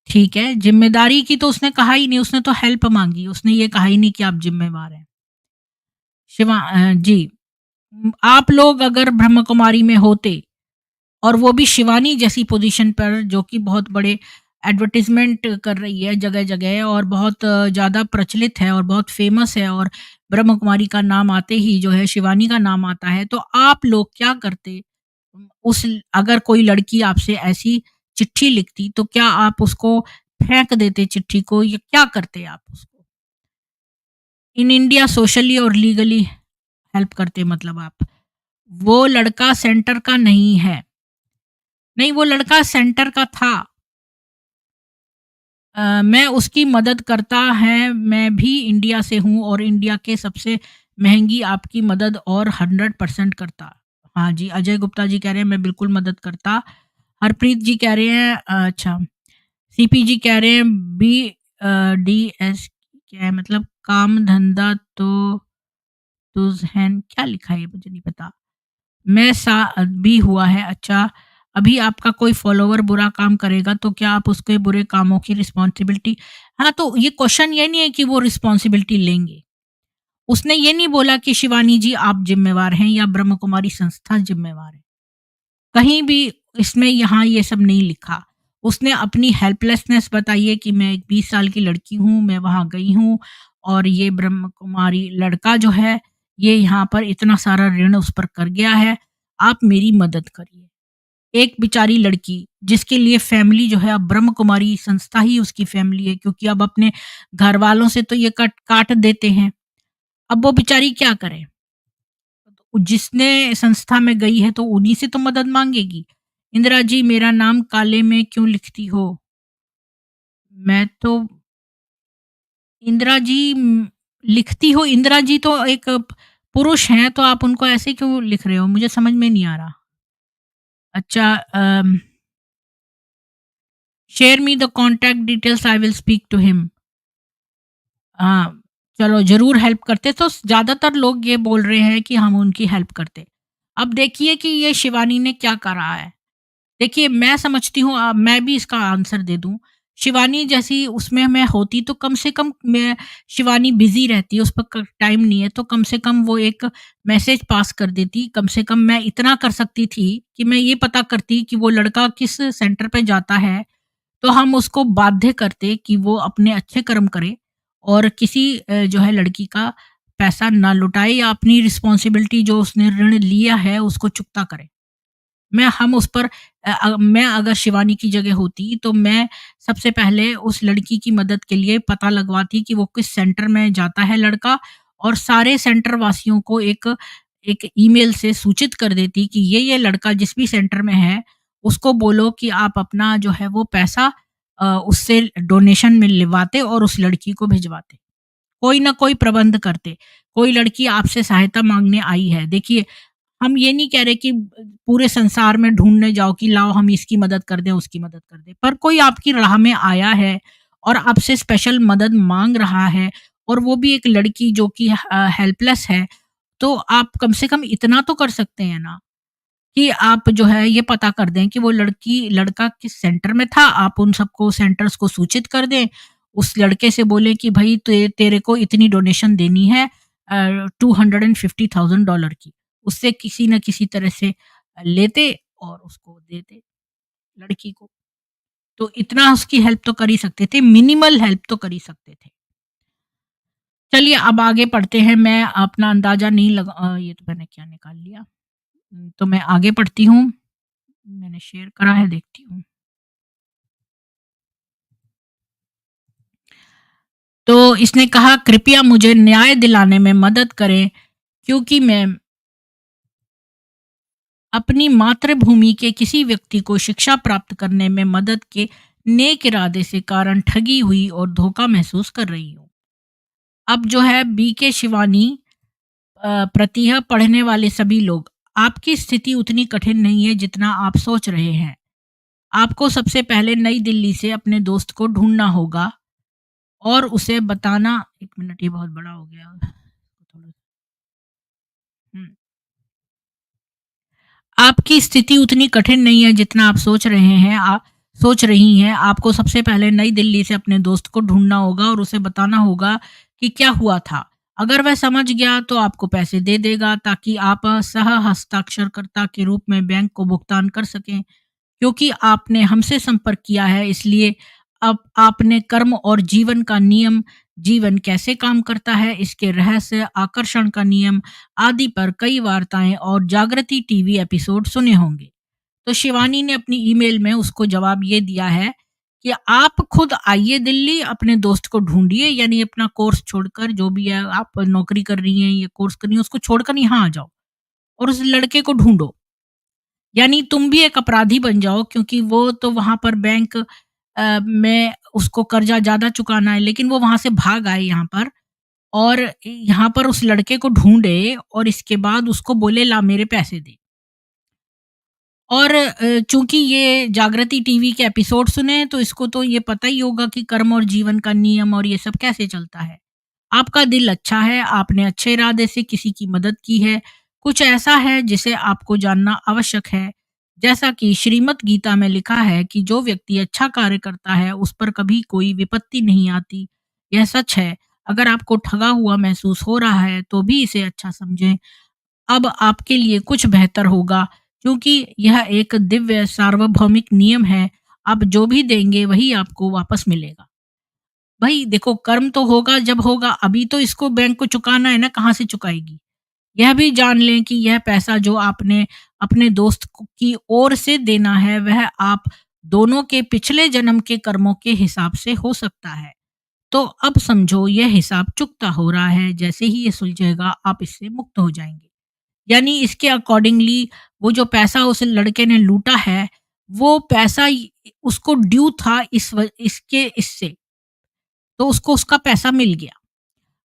ठीक है, जिम्मेदारी की तो उसने कहा ही नहीं, उसने तो हेल्प मांगी, उसने ये कहा ही नहीं कि आप जिम्मेवार हैं। जी। आप लोग अगर ब्रह्म कुमारी में होते, और वो भी शिवानी जैसी पोजीशन पर, जो कि बहुत बड़े एडवर्टाइजमेंट कर रही है जगह-जगह, और बहुत ज़्यादा प्रचलित है और बहुत फेमस है, और ब्रह्म कुमारी का नाम आते ही जो है शिवानी का नाम आता है, तो आप लोग क्या करते? उस अगर कोई लड़की आपसे ऐसी चिट्ठी लिखती तो क्या आप उसको फेंक देते चिट्ठी को, या क्या करते आप उसको? इन इंडिया सोशली और लीगली हेल्प करते मतलब आप। वो लड़का सेंटर का नहीं है। नहीं, वो लड़का सेंटर का था। मैं उसकी मदद करता है, मैं भी इंडिया से हूँ और इंडिया के सबसे महँगी आपकी मदद और 100% करता। हाँ जी, अजय गुप्ता जी कह रहे हैं मैं बिल्कुल मदद करता। हरप्रीत जी कह रहे हैं अच्छा, सीपी जी कह रहे हैं डीएस क्या है मतलब काम धंधा तो तुज़ क्या लिखा है ये मुझे नहीं पता। मैं सा भी हुआ है अच्छा, अभी आपका कोई फॉलोवर बुरा काम करेगा तो क्या आप उसके बुरे कामों की रिस्पॉन्सिबिलिटी। हाँ, तो ये क्वेश्चन ये नहीं है कि वो रिस्पॉन्सिबिलिटी लेंगे। उसने ये नहीं बोला कि शिवानी जी आप ज़िम्मेवार हैं या ब्रह्म कुमारी संस्था ज़िम्मेवार है। कहीं भी इसमें यहाँ ये सब नहीं लिखा। उसने अपनी हेल्पलेसनेस बताई है कि मैं एक 20 साल की लड़की हूँ, मैं वहाँ गई हूँ और ये ब्रह्म कुमारी लड़का जो है, ये यहाँ पर इतना सारा ऋण उस पर कर गया है, आप मेरी मदद करिए। एक बेचारी लड़की जिसके लिए फैमिली जो है अब ब्रह्म कुमारी संस्था ही उसकी फैमिली है, क्योंकि अब अपने घरवालों से तो ये कट काट देते हैं। अब वो बेचारी क्या करे? जिसने संस्था में गई है तो उन्हीं से तो मदद माँगेगी। इंदिरा जी मेरा नाम काले में क्यों लिखती हो? मैं तो इंदिरा जी लिखती हो, इंदिरा जी तो एक पुरुष हैं, तो आप उनको ऐसे क्यों लिख रहे हो? मुझे समझ में नहीं आ रहा। अच्छा share me the contact details I will speak to him. हाँ, चलो ज़रूर हेल्प करते, तो ज़्यादातर लोग ये बोल रहे हैं कि हम उनकी हेल्प करते। अब देखिए कि ये शिवानी ने क्या करा है। देखिए, मैं समझती हूँ मैं भी इसका आंसर दे दूँ। शिवानी जैसी उसमें मैं होती तो कम से कम मैं शिवानी बिज़ी रहती है, उस पर क टाइम नहीं है, तो कम से कम वो एक मैसेज पास कर देती। कम से कम मैं इतना कर सकती थी कि मैं ये पता करती कि वो लड़का किस सेंटर पे जाता है, तो हम उसको बाध्य करते कि वो अपने अच्छे कर्म करे और किसी जो है लड़की का पैसा ना लुटाए या अपनी रिस्पॉन्सिबिलिटी जो उसने ऋण लिया है, उसको चुकता करे। मैं हम उस पर मैं अगर शिवानी की जगह होती तो मैं सबसे पहले उस लड़की की मदद के लिए पता लगवाती कि वो किस सेंटर में जाता है लड़का, और सारे सेंटर वासियों को एक एक ईमेल से सूचित कर देती कि ये लड़का जिस भी सेंटर में है, उसको बोलो कि आप अपना जो है वो पैसा उससे डोनेशन में लिवाते और उस लड़की को भिजवाते। कोई ना कोई प्रबंध करते। कोई लड़की आपसे सहायता माँगने आई है, देखिए हम ये नहीं कह रहे कि पूरे संसार में ढूँढने जाओ कि लाओ हम इसकी मदद कर दें, उसकी मदद कर दें। पर कोई आपकी राह में आया है और आपसे स्पेशल मदद माँग रहा है और वो भी एक लड़की जो कि हेल्पलेस है, तो आप कम से कम इतना तो कर सकते हैं ना कि आप जो है ये पता कर दें कि वो लड़का किस सेंटर में था। आप उन सबको सेंटर्स को सूचित कर दें। उस लड़के से बोलें कि भई तेरे को इतनी डोनेशन देनी है $250,000 की। उससे किसी न किसी तरह से लेते और उसको देते लड़की को। तो इतना उसकी हेल्प तो कर ही सकते थे, मिनिमल हेल्प तो कर ही सकते थे। चलिए अब आगे पढ़ते हैं। मैं अपना अंदाज़ा नहीं ये तो मैंने क्या निकाल लिया। तो मैं आगे पढ़ती हूँ। मैंने शेयर करा है, देखती हूँ। तो इसने कहा कृपया मुझे न्याय दिलाने में मदद करें, क्योंकि मैं अपनी मातृभूमि के किसी व्यक्ति को शिक्षा प्राप्त करने में मदद के नेक इरादे से कारण ठगी हुई और धोखा महसूस कर रही हूँ। अब जो है बीके शिवानी प्रतिह पढ़ने वाले सभी लोग, आपकी स्थिति उतनी कठिन नहीं है जितना आप सोच रहे हैं। आपको सबसे पहले नई दिल्ली से अपने दोस्त को ढूंढना होगा और उसे बताना। एक मिनट, ये बहुत बड़ा हो गया। हम्म, आपकी स्थिति उतनी कठिन नहीं है जितना आप सोच रहे हैं। आप सोच रही हैं। आपको सबसे पहले नई दिल्ली से अपने दोस्त को ढूंढना होगा और उसे बताना होगा कि क्या हुआ था। अगर वह समझ गया तो आपको पैसे दे देगा ताकि आप सह हस्ताक्षरकर्ता के रूप में बैंक को भुगतान कर सकें। क्योंकि आपने हमसे संपर्क किया है, इसलिए अब आपने कर्म और जीवन का नियम जीवन कैसे काम करता है, इसके रहस्य, आकर्षण का नियम आदि पर कई वार्ताएं और जागृति टीवी एपिसोड सुने होंगे। तो शिवानी ने अपनी ईमेल में उसको जवाब ये दिया है कि आप खुद आइए दिल्ली, अपने दोस्त को ढूंढिए, यानी अपना कोर्स छोड़कर, जो भी है आप नौकरी कर रही हैं या कोर्स कर रही हैं, उसको छोड़कर यहाँ आ जाओ और उस लड़के को ढूंढो। यानी तुम भी एक अपराधी बन जाओ, क्योंकि वो तो वहां पर बैंक में उसको कर्जा ज्यादा चुकाना है, लेकिन वो वहां से भाग आए यहाँ पर, और यहाँ पर उस लड़के को ढूंढे और इसके बाद उसको बोले ला मेरे पैसे दे। और चूंकि ये जागृति टीवी के एपिसोड सुने, तो इसको तो ये पता ही होगा कि कर्म और जीवन का नियम और ये सब कैसे चलता है। आपका दिल अच्छा है, आपने अच्छे इरादे से किसी की मदद की है, कुछ ऐसा है जिसे आपको जानना आवश्यक है। जैसा कि श्रीमद् गीता में लिखा है कि जो व्यक्ति अच्छा कार्य करता है उस पर कभी कोई विपत्ति नहीं आती। यह सच है। अगर आपको ठगा हुआ महसूस हो रहा है तो भी इसे अच्छा समझें। अब आपके लिए कुछ बेहतर होगा, क्योंकि यह एक दिव्य सार्वभौमिक नियम है। आप जो भी देंगे वही आपको वापस मिलेगा। भाई देखो, कर्म तो होगा जब होगा, अभी तो इसको बैंक को चुकाना है ना, कहाँ से चुकाएगी। यह भी जान लें कि यह पैसा जो आपने अपने दोस्त की ओर से देना है, वह आप दोनों के पिछले जन्म के कर्मों के हिसाब से हो सकता है। तो अब समझो यह हिसाब चुकता हो रहा है, जैसे ही ये सुलझेगा आप इससे मुक्त हो जाएंगे। यानी इसके अकॉर्डिंगली वो जो पैसा उस लड़के ने लूटा है, वो पैसा उसको ड्यू था इसके इससे, तो उसको उसका पैसा मिल गया।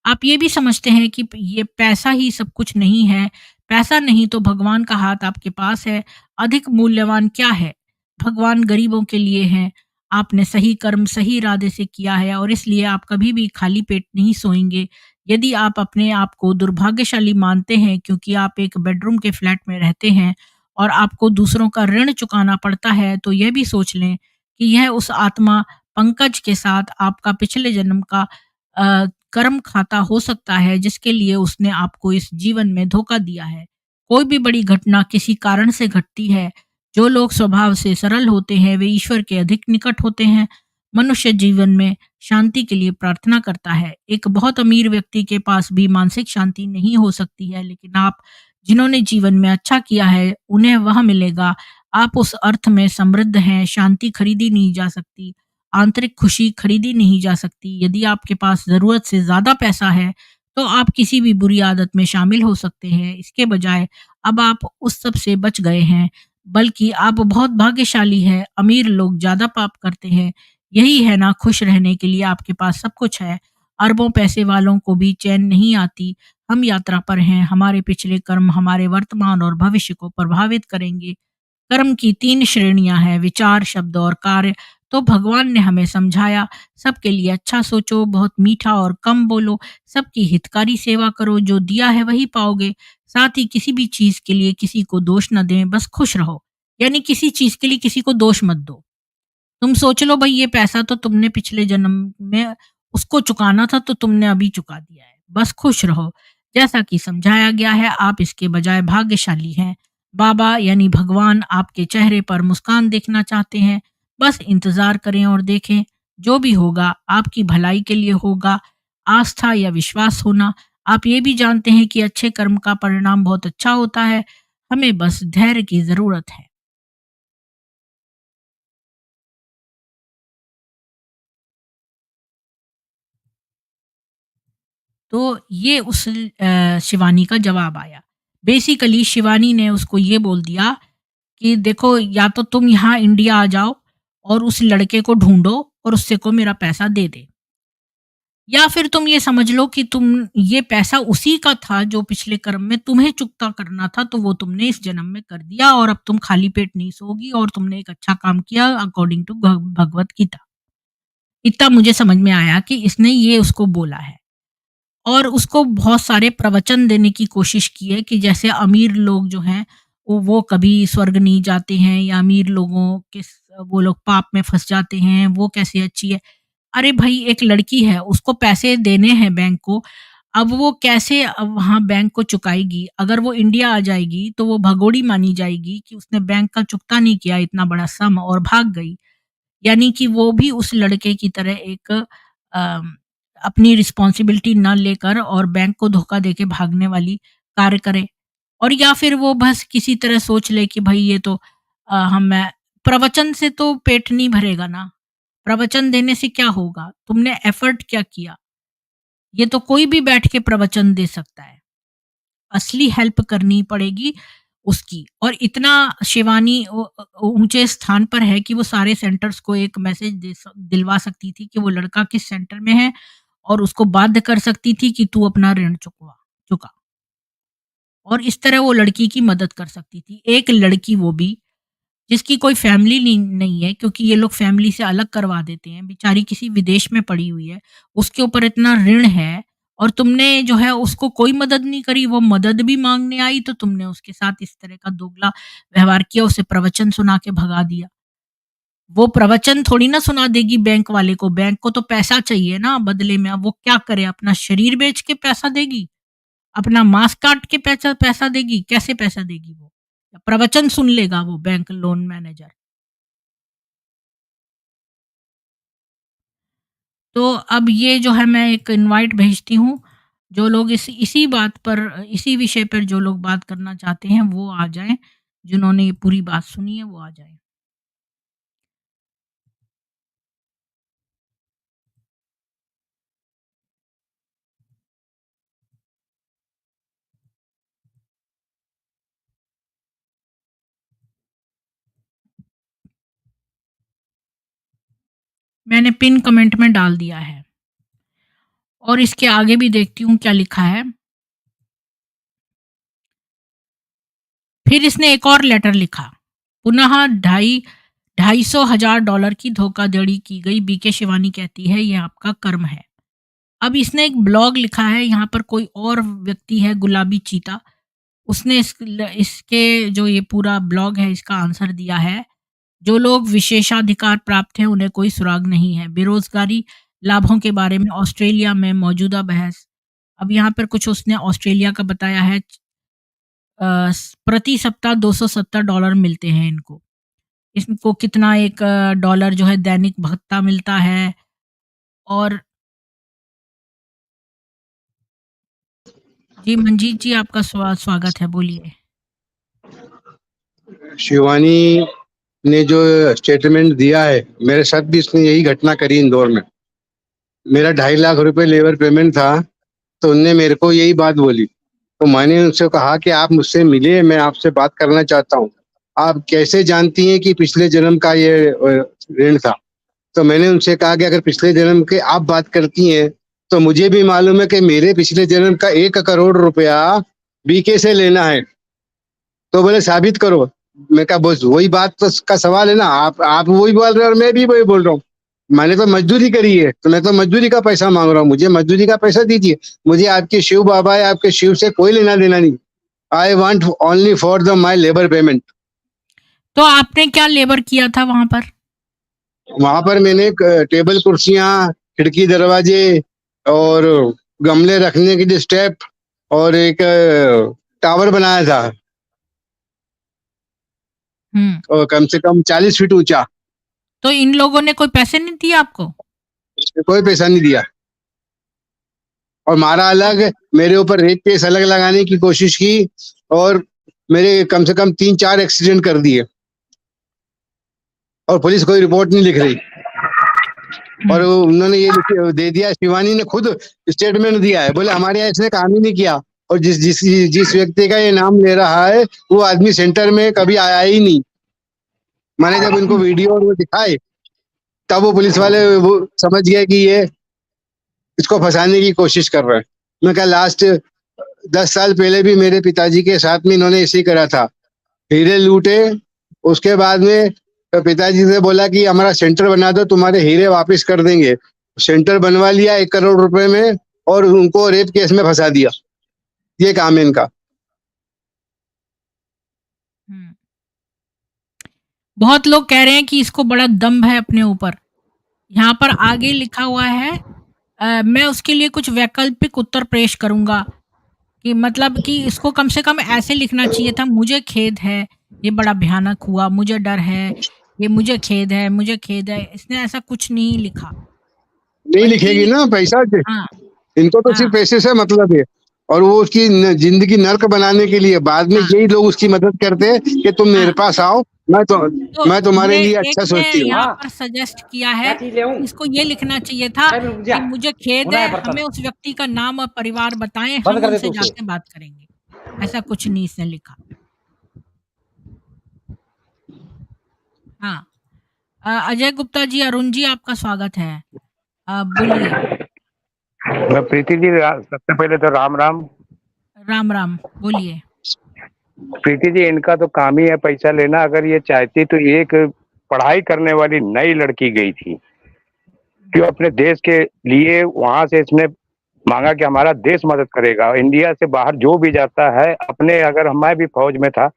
आप ये भी समझते हैं कि ये पैसा ही सब कुछ नहीं है। पैसा नहीं तो भगवान का हाथ आपके पास है। अधिक मूल्यवान क्या है? भगवान गरीबों के लिए हैं। आपने सही कर्म सही इरादे से किया है और इसलिए आप कभी भी खाली पेट नहीं सोएंगे। यदि आप अपने आप को दुर्भाग्यशाली मानते हैं क्योंकि आप एक बेडरूम के फ्लैट में रहते हैं और आपको दूसरों का ऋण चुकाना पड़ता है, तो यह भी सोच लें कि यह उस आत्मा पंकज के साथ आपका पिछले जन्म का कर्म खाता हो सकता है, जिसके लिए उसने आपको इस जीवन में धोखा दिया है। कोई भी बड़ी घटना किसी कारण से घटती है। जो लोग स्वभाव से सरल होते हैं वे ईश्वर के अधिक निकट होते हैं। मनुष्य जीवन में शांति के लिए प्रार्थना करता है। एक बहुत अमीर व्यक्ति के पास भी मानसिक शांति नहीं हो सकती है, लेकिन आप जिन्होंने जीवन में अच्छा किया है उन्हें वह मिलेगा। आप उस अर्थ में समृद्ध हैं। शांति खरीदी नहीं जा सकती, आंतरिक खुशी खरीदी नहीं जा सकती। यदि आपके पास ज़रूरत से ज़्यादा पैसा है, तो आप किसी भी बुरी आदत में शामिल हो सकते हैं। इसके बजाय अब आप उस सब से बच गए हैं, बल्कि आप बहुत भाग्यशाली हैं। अमीर लोग ज़्यादा पाप करते हैं। यही है ना, खुश रहने के लिए आपके पास सब कुछ है। अरबों पैसे वालों को भी चैन नहीं आती। हम यात्रा पर हैं। हमारे पिछले कर्म हमारे वर्तमान और भविष्य को प्रभावित करेंगे। कर्म की 3 श्रेणियां हैं, विचार, शब्द और कार्य। तो भगवान ने हमें समझाया, सबके लिए अच्छा सोचो, बहुत मीठा और कम बोलो, सबकी हितकारी सेवा करो, जो दिया है वही पाओगे। साथ ही किसी भी चीज के लिए किसी को दोष न दें, बस खुश रहो। यानी किसी चीज के लिए किसी को दोष मत दो। तुम सोच लो भाई, ये पैसा तो तुमने पिछले जन्म में उसको चुकाना था, तो तुमने अभी चुका दिया है। बस खुश रहो। जैसा कि समझाया गया है, आप इसके बजाय भाग्यशाली हैं। बाबा यानी भगवान आपके चेहरे पर मुस्कान देखना चाहते हैं। बस इंतजार करें और देखें। जो भी होगा आपकी भलाई के लिए होगा। आस्था या विश्वास होना। आप ये भी जानते हैं कि अच्छे कर्म का परिणाम बहुत अच्छा होता है। हमें बस धैर्य की जरूरत है। तो ये उस शिवानी का जवाब आया। बेसिकली शिवानी ने उसको ये बोल दिया कि देखो, या तो तुम यहाँ इंडिया आ जाओ और उस लड़के को ढूंढो और उससे को मेरा पैसा दे दे, या फिर तुम ये समझ लो कि तुम ये पैसा उसी का था जो पिछले कर्म में तुम्हें चुकता करना था, तो वो तुमने इस जन्म में कर दिया और अब तुम खाली पेट नहीं सोगी और तुमने एक अच्छा काम किया अकॉर्डिंग टू भगवत गीता। इतना मुझे समझ में आया कि इसने ये उसको बोला है। और उसको बहुत सारे प्रवचन देने की कोशिश की है कि जैसे अमीर लोग जो हैं वो कभी स्वर्ग नहीं जाते हैं, या अमीर लोगों के वो लोग पाप में फंस जाते हैं, वो कैसे अच्छी है। अरे भाई, एक लड़की है, उसको पैसे देने हैं बैंक को। अब वो कैसे अब वहाँ बैंक को चुकाएगी? अगर वो इंडिया आ जाएगी तो वो भगोड़ी मानी जाएगी कि उसने बैंक का चुकता नहीं किया इतना बड़ा सम और भाग गई। यानी कि वो भी उस लड़के की तरह एक अपनी रिस्पॉन्सिबिलिटी ना लेकर और बैंक को धोखा देके भागने वाली कार्य करे। और या फिर वो बस किसी तरह सोच ले कि भाई ये तो हम प्रवचन से तो पेट नहीं भरेगा ना, प्रवचन देने से क्या होगा? तुमने एफर्ट क्या किया? ये तो कोई भी बैठ के प्रवचन दे सकता है। असली हेल्प करनी पड़ेगी उसकी। और इतना शिवानी ऊँचे स्थान पर है कि वो सारे सेंटर्स को एक मैसेज दिलवा सकती थी कि वो लड़का किस सेंटर में है और उसको बाध्य कर सकती थी कि तू अपना ऋण चुका। और इस तरह वो लड़की की मदद कर सकती थी। एक लड़की वो भी जिसकी कोई फैमिली नहीं है, क्योंकि ये लोग फैमिली से अलग करवा देते हैं। बेचारी किसी विदेश में पड़ी हुई है, उसके ऊपर इतना ऋण है और तुमने जो है उसको कोई मदद नहीं करी। वो मदद भी माँगने आई तो तुमने उसके साथ इस तरह का दोगला व्यवहार किया, उसे प्रवचन सुना के भगा दिया। वो प्रवचन थोड़ी ना सुना देगी बैंक वाले को, बैंक को तो पैसा चाहिए ना बदले में। अब वो क्या करे, अपना शरीर बेच के पैसा देगी? अपना मांस काट के पैसा पैसा देगी? कैसे पैसा देगी वो? प्रवचन सुन लेगा वो बैंक लोन मैनेजर? तो अब ये जो है मैं एक इनवाइट भेजती हूँ, जो लोग इसी बात पर, इसी विषय पर जो लोग बात करना चाहते हैं वो आ जाएँ, जिन्होंने ये पूरी बात सुनी है वो आ जाएँ। मैंने पिन कमेंट में डाल दिया है और इसके आगे भी देखती हूँ क्या लिखा है। फिर इसने एक और लेटर लिखा, पुनः $250,000 की धोखाधड़ी की गई। बीके शिवानी कहती है ये आपका कर्म है। अब इसने एक ब्लॉग लिखा है, यहाँ पर कोई और व्यक्ति है गुलाबी चीता, उसने इसके जो ये पूरा ब्लॉग है इसका आंसर दिया है। जो लोग विशेषाधिकार प्राप्त हैं उन्हें कोई सुराग नहीं है। बेरोजगारी लाभों के बारे में ऑस्ट्रेलिया में मौजूदा बहस। अब यहाँ पर कुछ उसने ऑस्ट्रेलिया का बताया है। प्रति सप्ताह $270 मिलते हैं इनको। इनको कितना एक डॉलर जो है दैनिक भत्ता मिलता है। और जी मंजीत जी, आपका स्वागत है, बोलिए। शिवानी ने जो स्टेटमेंट दिया है, मेरे साथ भी इसने यही घटना करी इंदौर में। मेरा 2.5 लाख रुपए लेबर पेमेंट था, तो उनने मेरे को यही बात बोली। तो मैंने उनसे कहा कि आप मुझसे मिलिए, मैं आपसे बात करना चाहता हूँ। आप कैसे जानती हैं कि पिछले जन्म का ये ऋण था? तो मैंने उनसे कहा कि अगर पिछले जन्म के आप बात करती हैं तो मुझे भी मालूम है कि मेरे पिछले जन्म का 1 करोड़ रुपया बीके से लेना है। तो बोले साबित करो। मैं कहा बस वही बात तो का सवाल है ना, आप वही बोल रहे हो और मैं भी वही बोल रहा हूँ। मैंने तो मजदूरी करी है, तो मैं तो मजदूरी का पैसा मांग रहा हूँ, मुझे मजदूरी का पैसा दीजिए। मुझे आपके शिव बाबा या आपके शिव से कोई लेना देना नहीं। I want only for the my labour payment. तो आपने क्या लेबर किया था वहां पर? वहां पर मैंने टेबल कुर्सियां, खिड़की दरवाजे और गमले रखने के लिए स्टेप और एक टावर बनाया था, और कम से कम 40 फीट ऊंचा। तो इन लोगों ने कोई पैसे नहीं दिए आपको? कोई पैसा नहीं दिया। और मारा अलग, मेरे ऊपर रेप केस अलग लगाने की कोशिश की और मेरे कम से कम 3-4 एक्सीडेंट कर दिए और पुलिस कोई रिपोर्ट नहीं लिख रही। और उन्होंने ये दे दिया, शिवानी ने खुद स्टेटमेंट दिया है, बोले हमारे यहाँ इसने काम ही नहीं किया। और जिस व्यक्ति का ये नाम ले रहा है वो आदमी सेंटर में कभी आया ही नहीं। मैंने जब इनको वीडियो और वो दिखाए तब वो पुलिस वाले वो समझ गए कि ये इसको फंसाने की कोशिश कर रहे हैं। मैं कहा लास्ट 10 साल पहले भी मेरे पिताजी के साथ में इन्होंने इसी करा था, हीरे लूटे। उसके बाद में पिताजी से बोला कि हमारा सेंटर बना दो, तुम्हारे हीरे वापस कर देंगे। सेंटर बनवा लिया 1 करोड़ रुपए में और उनको रेप केस में फंसा दिया। ये काम है इनका। बहुत लोग कह रहे हैं कि इसको बड़ा दम्भ है अपने ऊपर। यहाँ पर आगे लिखा हुआ है, मैं उसके लिए कुछ वैकल्पिक उत्तर पेश करूंगा कि मतलब कि इसको कम से कम ऐसे लिखना चाहिए था, मुझे खेद है, ये बड़ा भयानक हुआ, मुझे डर है, ये मुझे खेद है, मुझे खेद है। इसने ऐसा कुछ नहीं लिखा। नहीं लिखेगी ना पैसा से। हाँ इनको तो हाँ सिर्फ पैसे से मतलब है, और वो उसकी जिंदगी नर्क बनाने के लिए बाद में हाँ यही लोग उसकी मदद करते हैं कि तुम मेरे हाँ पास आओ, मैं तो तुम्हारे ये लिए एक अच्छा ने सोचती हूँ। यहाँ हाँ पर सजेस्ट किया क्या है, चीज ले आऊं? इसको ये लिखना चाहिए था अरे रुक जा, कि मुझे खेद होना है, है बर्तन, हमें उस व्यक्ति का नाम और परिवार बताएं, बंद हम कर दे उनसे तू उसे। जाके बात करेंगे। ऐसा कुछ नहीं इसने लिखा। हाँ अजय गुप्ता जी, अरुण जी, आपका स्वागत है। बोलिए। प्रीति जी, सबसे पहले तो राम राम। राम राम, बोलिए। प्रीति जी, इनका तो काम ही है पैसा लेना। अगर ये चाहती तो एक पढ़ाई करने वाली नई लड़की गई थी, जो अपने देश के लिए वहां से इसने मांगा कि हमारा देश मदद करेगा। इंडिया से बाहर जो भी जाता है अपने, अगर मैं भी फौज में था,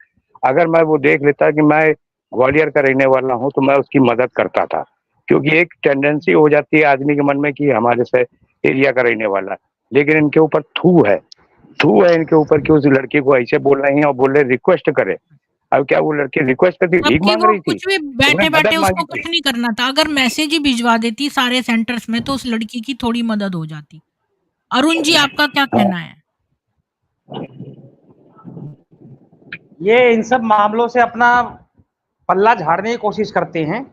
अगर मैं वो देख लेता कि मैं ग्वालियर का रहने वाला हूँ तो मैं उसकी मदद करता था, क्योंकि एक टेंडेंसी हो जाती है आदमी के मन में कि हमारे से एरिया का रहने वाला। लेकिन इनके ऊपर थू है इनके ऊपर कि उस लड़की को ऐसे बोल रहे हैं और बोल रहे रिक्वेस्ट करे। अब क्या वो लड़की रिक्वेस्ट करती, भीख जबकि मांग वो रही थी? कुछ भी उसने बैठे-बैठे मदद उसको मांगी कुछ थी। नहीं करना था। अगर मैसेज ही भिजवा देती सारे सेंटर्स में तो उस लड़की की थोड़ी मदद हो जाती। अरुण जी, आपका क्या कहना है? ये इन सब मामलों से अपना पल्ला झाड़ने की कोशिश करते हैं।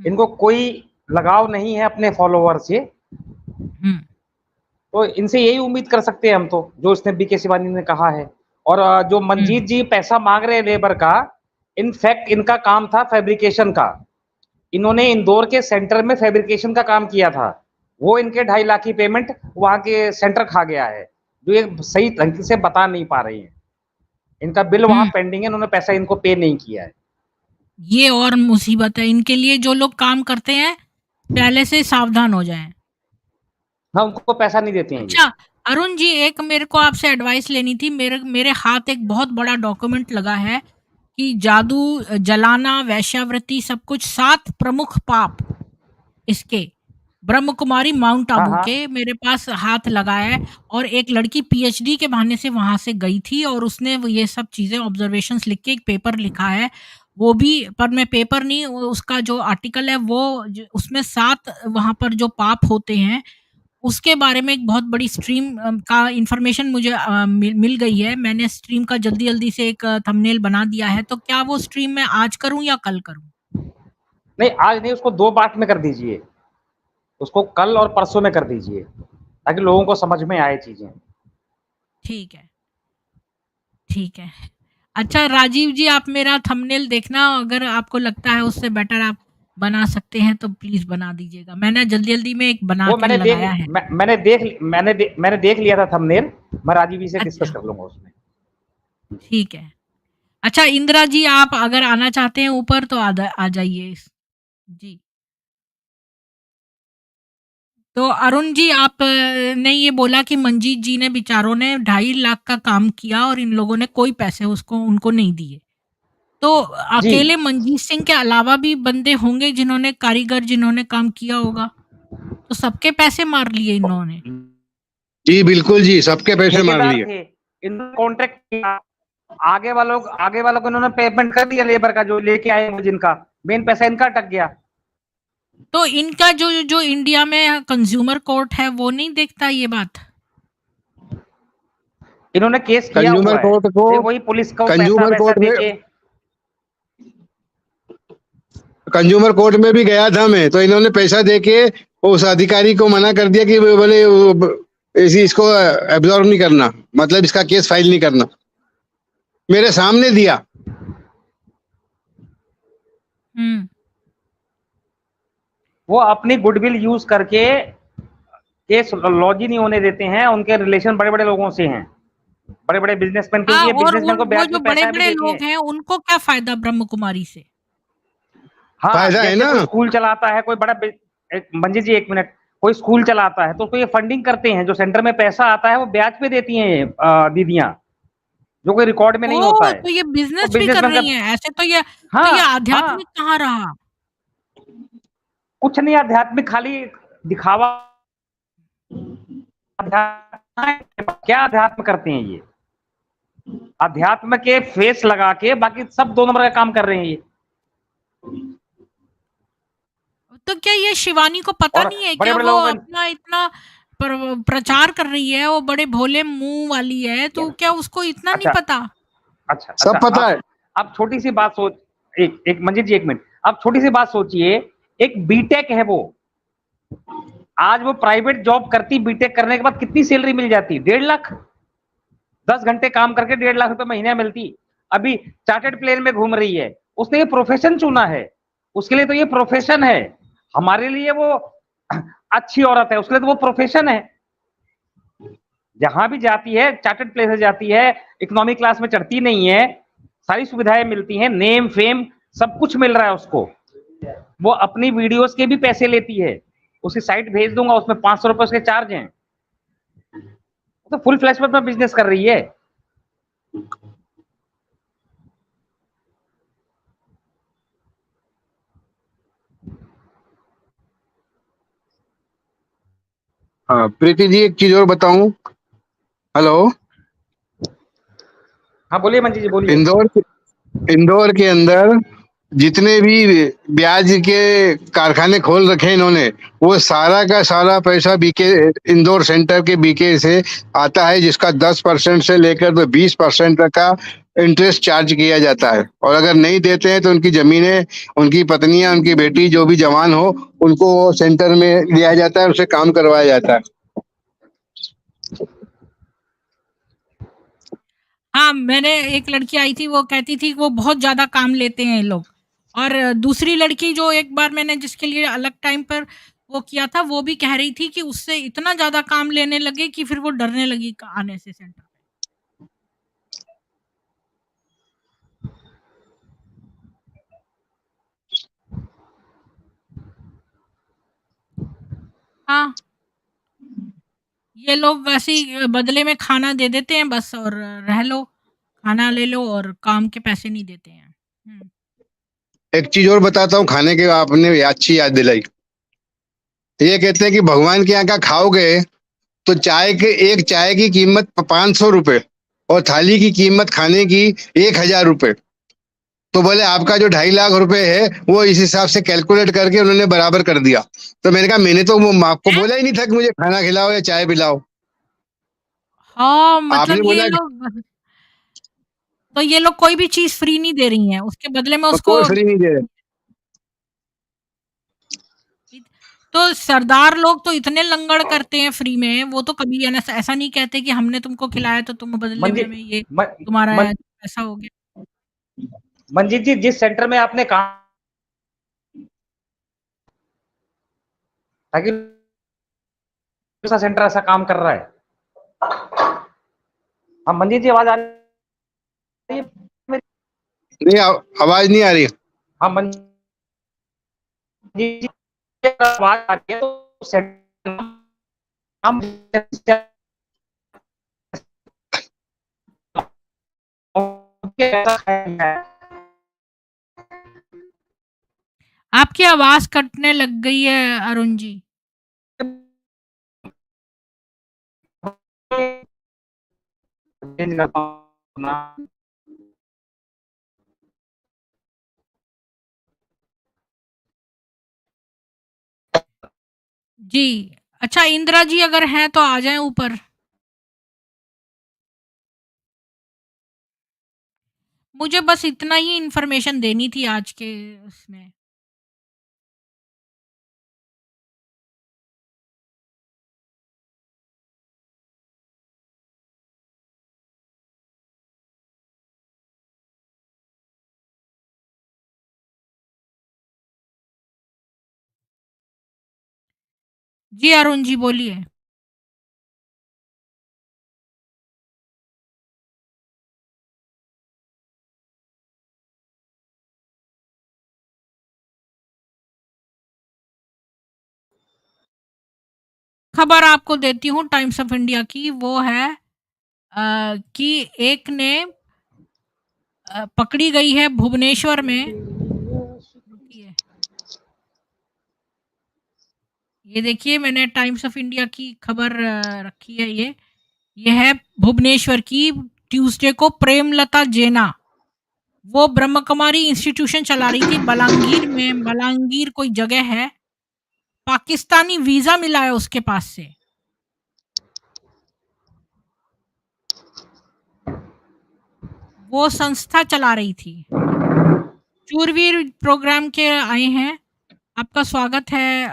इनको कोई लगाव नहीं है अपने फॉलोवर से, हुँ, तो इनसे यही उम्मीद कर सकते हैं हम तो, जो इसने बीके शिवानी ने कहा है। और जो हुँ, मंजीत जी पैसा मांग रहे हैं लेबर का, इनफैक्ट इनका काम था फैब्रिकेशन का। इन्होंने इंदौर के सेंटर में फैब्रिकेशन का काम किया था। वो इनके 2.5 लाख की पेमेंट वहां के सेंटर खा गया है, जो ये सही ढंग से बता नहीं पा रही है। इनका बिल वहां हुँ। पेंडिंग है, उन्होंने पैसा इनको पे नहीं किया है। ये और मुसीबत है इनके लिए। जो लोग काम करते हैं, पहले से सावधान हो जाएँ। हाँ, उनको पैसा नहीं देते हैं ये। अच्छा, अरुण जी, एक मेरे को आपसे एडवाइस लेनी थी। मेरे मेरे हाथ एक बहुत बड़ा डॉक्यूमेंट लगा है कि जादू, जलाना, वेश्यावृत्ति, सब कुछ 7 प्रमुख पाप इसके ब्रह्म कुमारी माउंट हाँ आबू हाँ के मेरे पास हाथ लगा है। और एक लड़की पीएचडी के बहाने से वहां से गई थी और उसने वो ये सब चीजें ऑब्जर्वेशंस लिख के एक पेपर लिखा है। वो भी, पर मैं पेपर नहीं, उसका जो आर्टिकल है वो उसमें 7 वहां पर जो पाप होते हैं उसके बारे में एक बहुत बड़ी स्ट्रीम का इंफॉर्मेशन मुझे मिल गई है। मैंने स्ट्रीम का जल्दी-जल्दी से एक थंबनेल बना दिया है। तो क्या वो स्ट्रीम मैं आज करूँ या कल करूँ? नहीं, आज नहीं, उसको 2 पार्ट में कर दीजिए। उसको कल और परसों में कर दीजिए, ताकि लोगों को समझ में आए चीजें। ठीक है, ठीक है। अच्छा राजीव जी, आप मेरा थंबनेल देखना, अगर आपको लगता है उससे बेटर आप बना सकते हैं तो प्लीज़ बना दीजिएगा। मैंने जल्दी-जल्दी में एक बना वो के लगाया है। मैंने देख लिया था थंबनेल। मैं राजीव जी से डिस्कस अच्छा, कर लूंगा उसमें। ठीक है। अच्छा इंदिरा जी, आप अगर आना चाहते हैं ऊपर तो आ जाइए। जी। तो अरुण जी, आप ने ये बोला कि मंजीत जी ने बेचारों ने 2.5 लाख का काम किया और इन लोगों ने कोई पैसे उनको नहीं दिए। तो जी अकेले मंजीत सिंह के अलावा भी बंदे होंगे जिन्होंने, कारीगर जिन्होंने काम किया होगा, तो सबके पैसे मार लिए इन्होंने। जी बिल्कुल जी, सबके पैसे मार ठेकेदार लिए। थे, इन्होंने कॉन्ट्रैक्ट किया। आगे वालों को इन्होंने पेमेंट कर दिया लेबर का, जो लेके आए वो, जिनका मेन पैसा इनका अटक गया। तो इनका जो जो इंडिया में कंज्यूमर कोर्ट है वो नहीं देखता ये बात? इन्होंने केस किया कंज्यूमर हुआ है। कोर्ट को, वही पुलिस को पैसा कंज्यूमर वैसा कोर्ट में देके। कंज्यूमर कोर्ट में भी गया था मैं, तो इन्होंने पैसा देके उस अधिकारी को मना कर दिया कि बोले इसको एब्जॉर्व नहीं करना, मतलब इसका केस फाइल नहीं करना। मेरे सामने दिया। वो अपनी गुडविल यूज करके केस लॉज ही नहीं होने देते हैं। उनके रिलेशन बड़े बड़े लोगों से हैं, बड़े बड़े बिजनेसमैन, क्योंकि ये और बिजनेसमैन को वो ब्याज जो पे पैसा भी बड़े-बड़े देते लोग हैं। हैं उनको क्या फायदा ब्रह्म कुमारी से? हाँ, फायदा है जैसे ना। कोई स्कूल चलाता है, कोई बड़ा मंजी जी, 1 मिनट। कोई स्कूल चलाता है तो उसको ये फंडिंग करते हैं। जो सेंटर में पैसा आता है वो ब्याज पे देती हैं ये दीदियां, जो कोई रिकॉर्ड में नहीं होता ओह! है। तो ये तो बिज़नेस भी कर बिजनेसमैन का, रही हैं। ऐसे तो ये हाँ आध्यात्मिक हाँ, कहाँ रहा? कुछ नहीं आध्यात्मिक, खाली दिखावा। क्या अध्यात्म करते हैं ये? अध्यात्म के फेस लगा के बाकी सब 2 नंबर का काम कर रहे हैं ये। तो क्या ये शिवानी को पता और नहीं है बड़े क्या? बड़े वो लोगों का अपना इतना प्रचार कर रही है, वो बड़े भोले मुंह वाली है, तो क्या उसको इतना नहीं अच्छा पता? अच्छा सब अच्छा पता है। आप छोटी सी बात सोच, एक एक मंजीत जी, एक मिनट, आप छोटी सी बात सोचिए, एक बीटेक है वो, आज वो प्राइवेट जॉब करती, बीटेक करने के बाद कितनी सैलरी मिल जाती? 1.5 लाख। 10 घंटे काम करके 1.5 लाख रुपए महीने मिलती। अभी चार्टर्ड प्लेन में घूम रही है, उसने ये प्रोफेशन चुना है, उसके लिए तो ये प्रोफेशन है। हमारे लिए वो अच्छी औरत है, उसके लिए तो वो प्रोफेशन है। जहां भी जाती है, चार्टर्ड प्लेन से जाती है, इकोनॉमी क्लास में चढ़ती नहीं है, सारी सुविधाएं मिलती हैं, नेम फेम सब कुछ मिल रहा है उसको। वो अपनी वीडियोस के भी पैसे लेती है, उसकी साइट भेज दूंगा, उसमें 500 रुपए उसके चार्ज हैं। तो फुल फ्लैश में बिजनेस कर रही है। हाँ प्रीति जी, एक चीज और बताऊं। हेलो। हाँ बोलिए मंजी जी, बोलिए। इंदौर के अंदर जितने भी ब्याज के कारखाने खोल रखे हैं इन्होंने, वो सारा का सारा पैसा बीके, इंदौर सेंटर के बीके से आता है, जिसका 10% से लेकर तो 20% तक का इंटरेस्ट चार्ज किया जाता है। और अगर नहीं देते हैं तो उनकी जमीनें, उनकी पत्नियां, उनकी बेटी जो भी जवान हो, उनको सेंटर में लिया जाता है, उनसे काम करवाया जाता है। हाँ, मैंने एक लड़की आई थी, वो कहती थी कि वो बहुत ज़्यादा काम लेते हैं ये लोग। और दूसरी लड़की जो एक बार मैंने जिसके लिए अलग टाइम पर वो किया था, वो भी कह रही थी कि उससे इतना ज़्यादा काम लेने लगे कि फिर वो डरने लगी आने से सेंटर पे। हाँ, ये लोग वैसे ही बदले में खाना दे देते हैं बस, और रह लो, खाना ले लो, और काम के पैसे नहीं देते हैं। एक चीज और बताता हूँ, खाने के आपने अच्छी याद दिलाई। ये कहते हैं कि भगवान के यहाँ का खाओगे तो एक चाय की कीमत 500 रुपए, और थाली की कीमत खाने की 1,000 रुपए। तो बोले आपका जो 2.5 लाख रुपए है, वो इस हिसाब से कैलकुलेट करके उन्होंने बराबर कर दिया। तो मैंने कहा, मैंने तो वो आपको बोला ही नहीं था कि मुझे खाना खिलाओ या चाय पिलाओ। हाँ, आपने मतलब ये बोला लोग, तो ये लोग कोई भी चीज़ फ्री नहीं दे रही हैं, उसके बदले में उसको। कोई फ्री नहीं दे रहे। तो सरदार लोग तो इतने लंगड़ करते हैं फ्री में, वो तो कभी ऐसा नहीं कहते कि हमने तुमको खिलाया तो तुम बदले मंजी में ये म- तुम्हारा मन, ऐसा हो गया। मंजीत जी, जिस सेंटर में आपने काम, ताकि दूसरा सेंटर ऐसा काम कर रहा है। हाँ मंजीत जी, आवाज आ रही है मेरी? नहीं, आवाज नहीं आ रही। हाँ मंजीत जी, आवाज आ रही है तो सेंटर हम आपकी आवाज़ कटने लग गई है अरुण जी। जी, अच्छा इंदिरा जी अगर हैं तो आ जाएँ ऊपर। मुझे बस इतना ही इन्फॉर्मेशन देनी थी आज के उसमें। जी, अरुण जी बोलिए। खबर आपको देती हूँ टाइम्स ऑफ इंडिया की, वो है कि एक ने पकड़ी गई है भुवनेश्वर में। रुकिए, ये देखिए मैंने टाइम्स ऑफ इंडिया की खबर रखी है। ये है भुवनेश्वर की, ट्यूसडे को प्रेमलता जेना, वो ब्रह्म कुमारी इंस्टीट्यूशन चला रही थी बलांगीर में। बलांगीर कोई जगह है, पाकिस्तानी वीजा मिला है उसके पास से। वो संस्था चला रही थी। शूरवीर प्रोग्राम के आए हैं। आपका स्वागत है।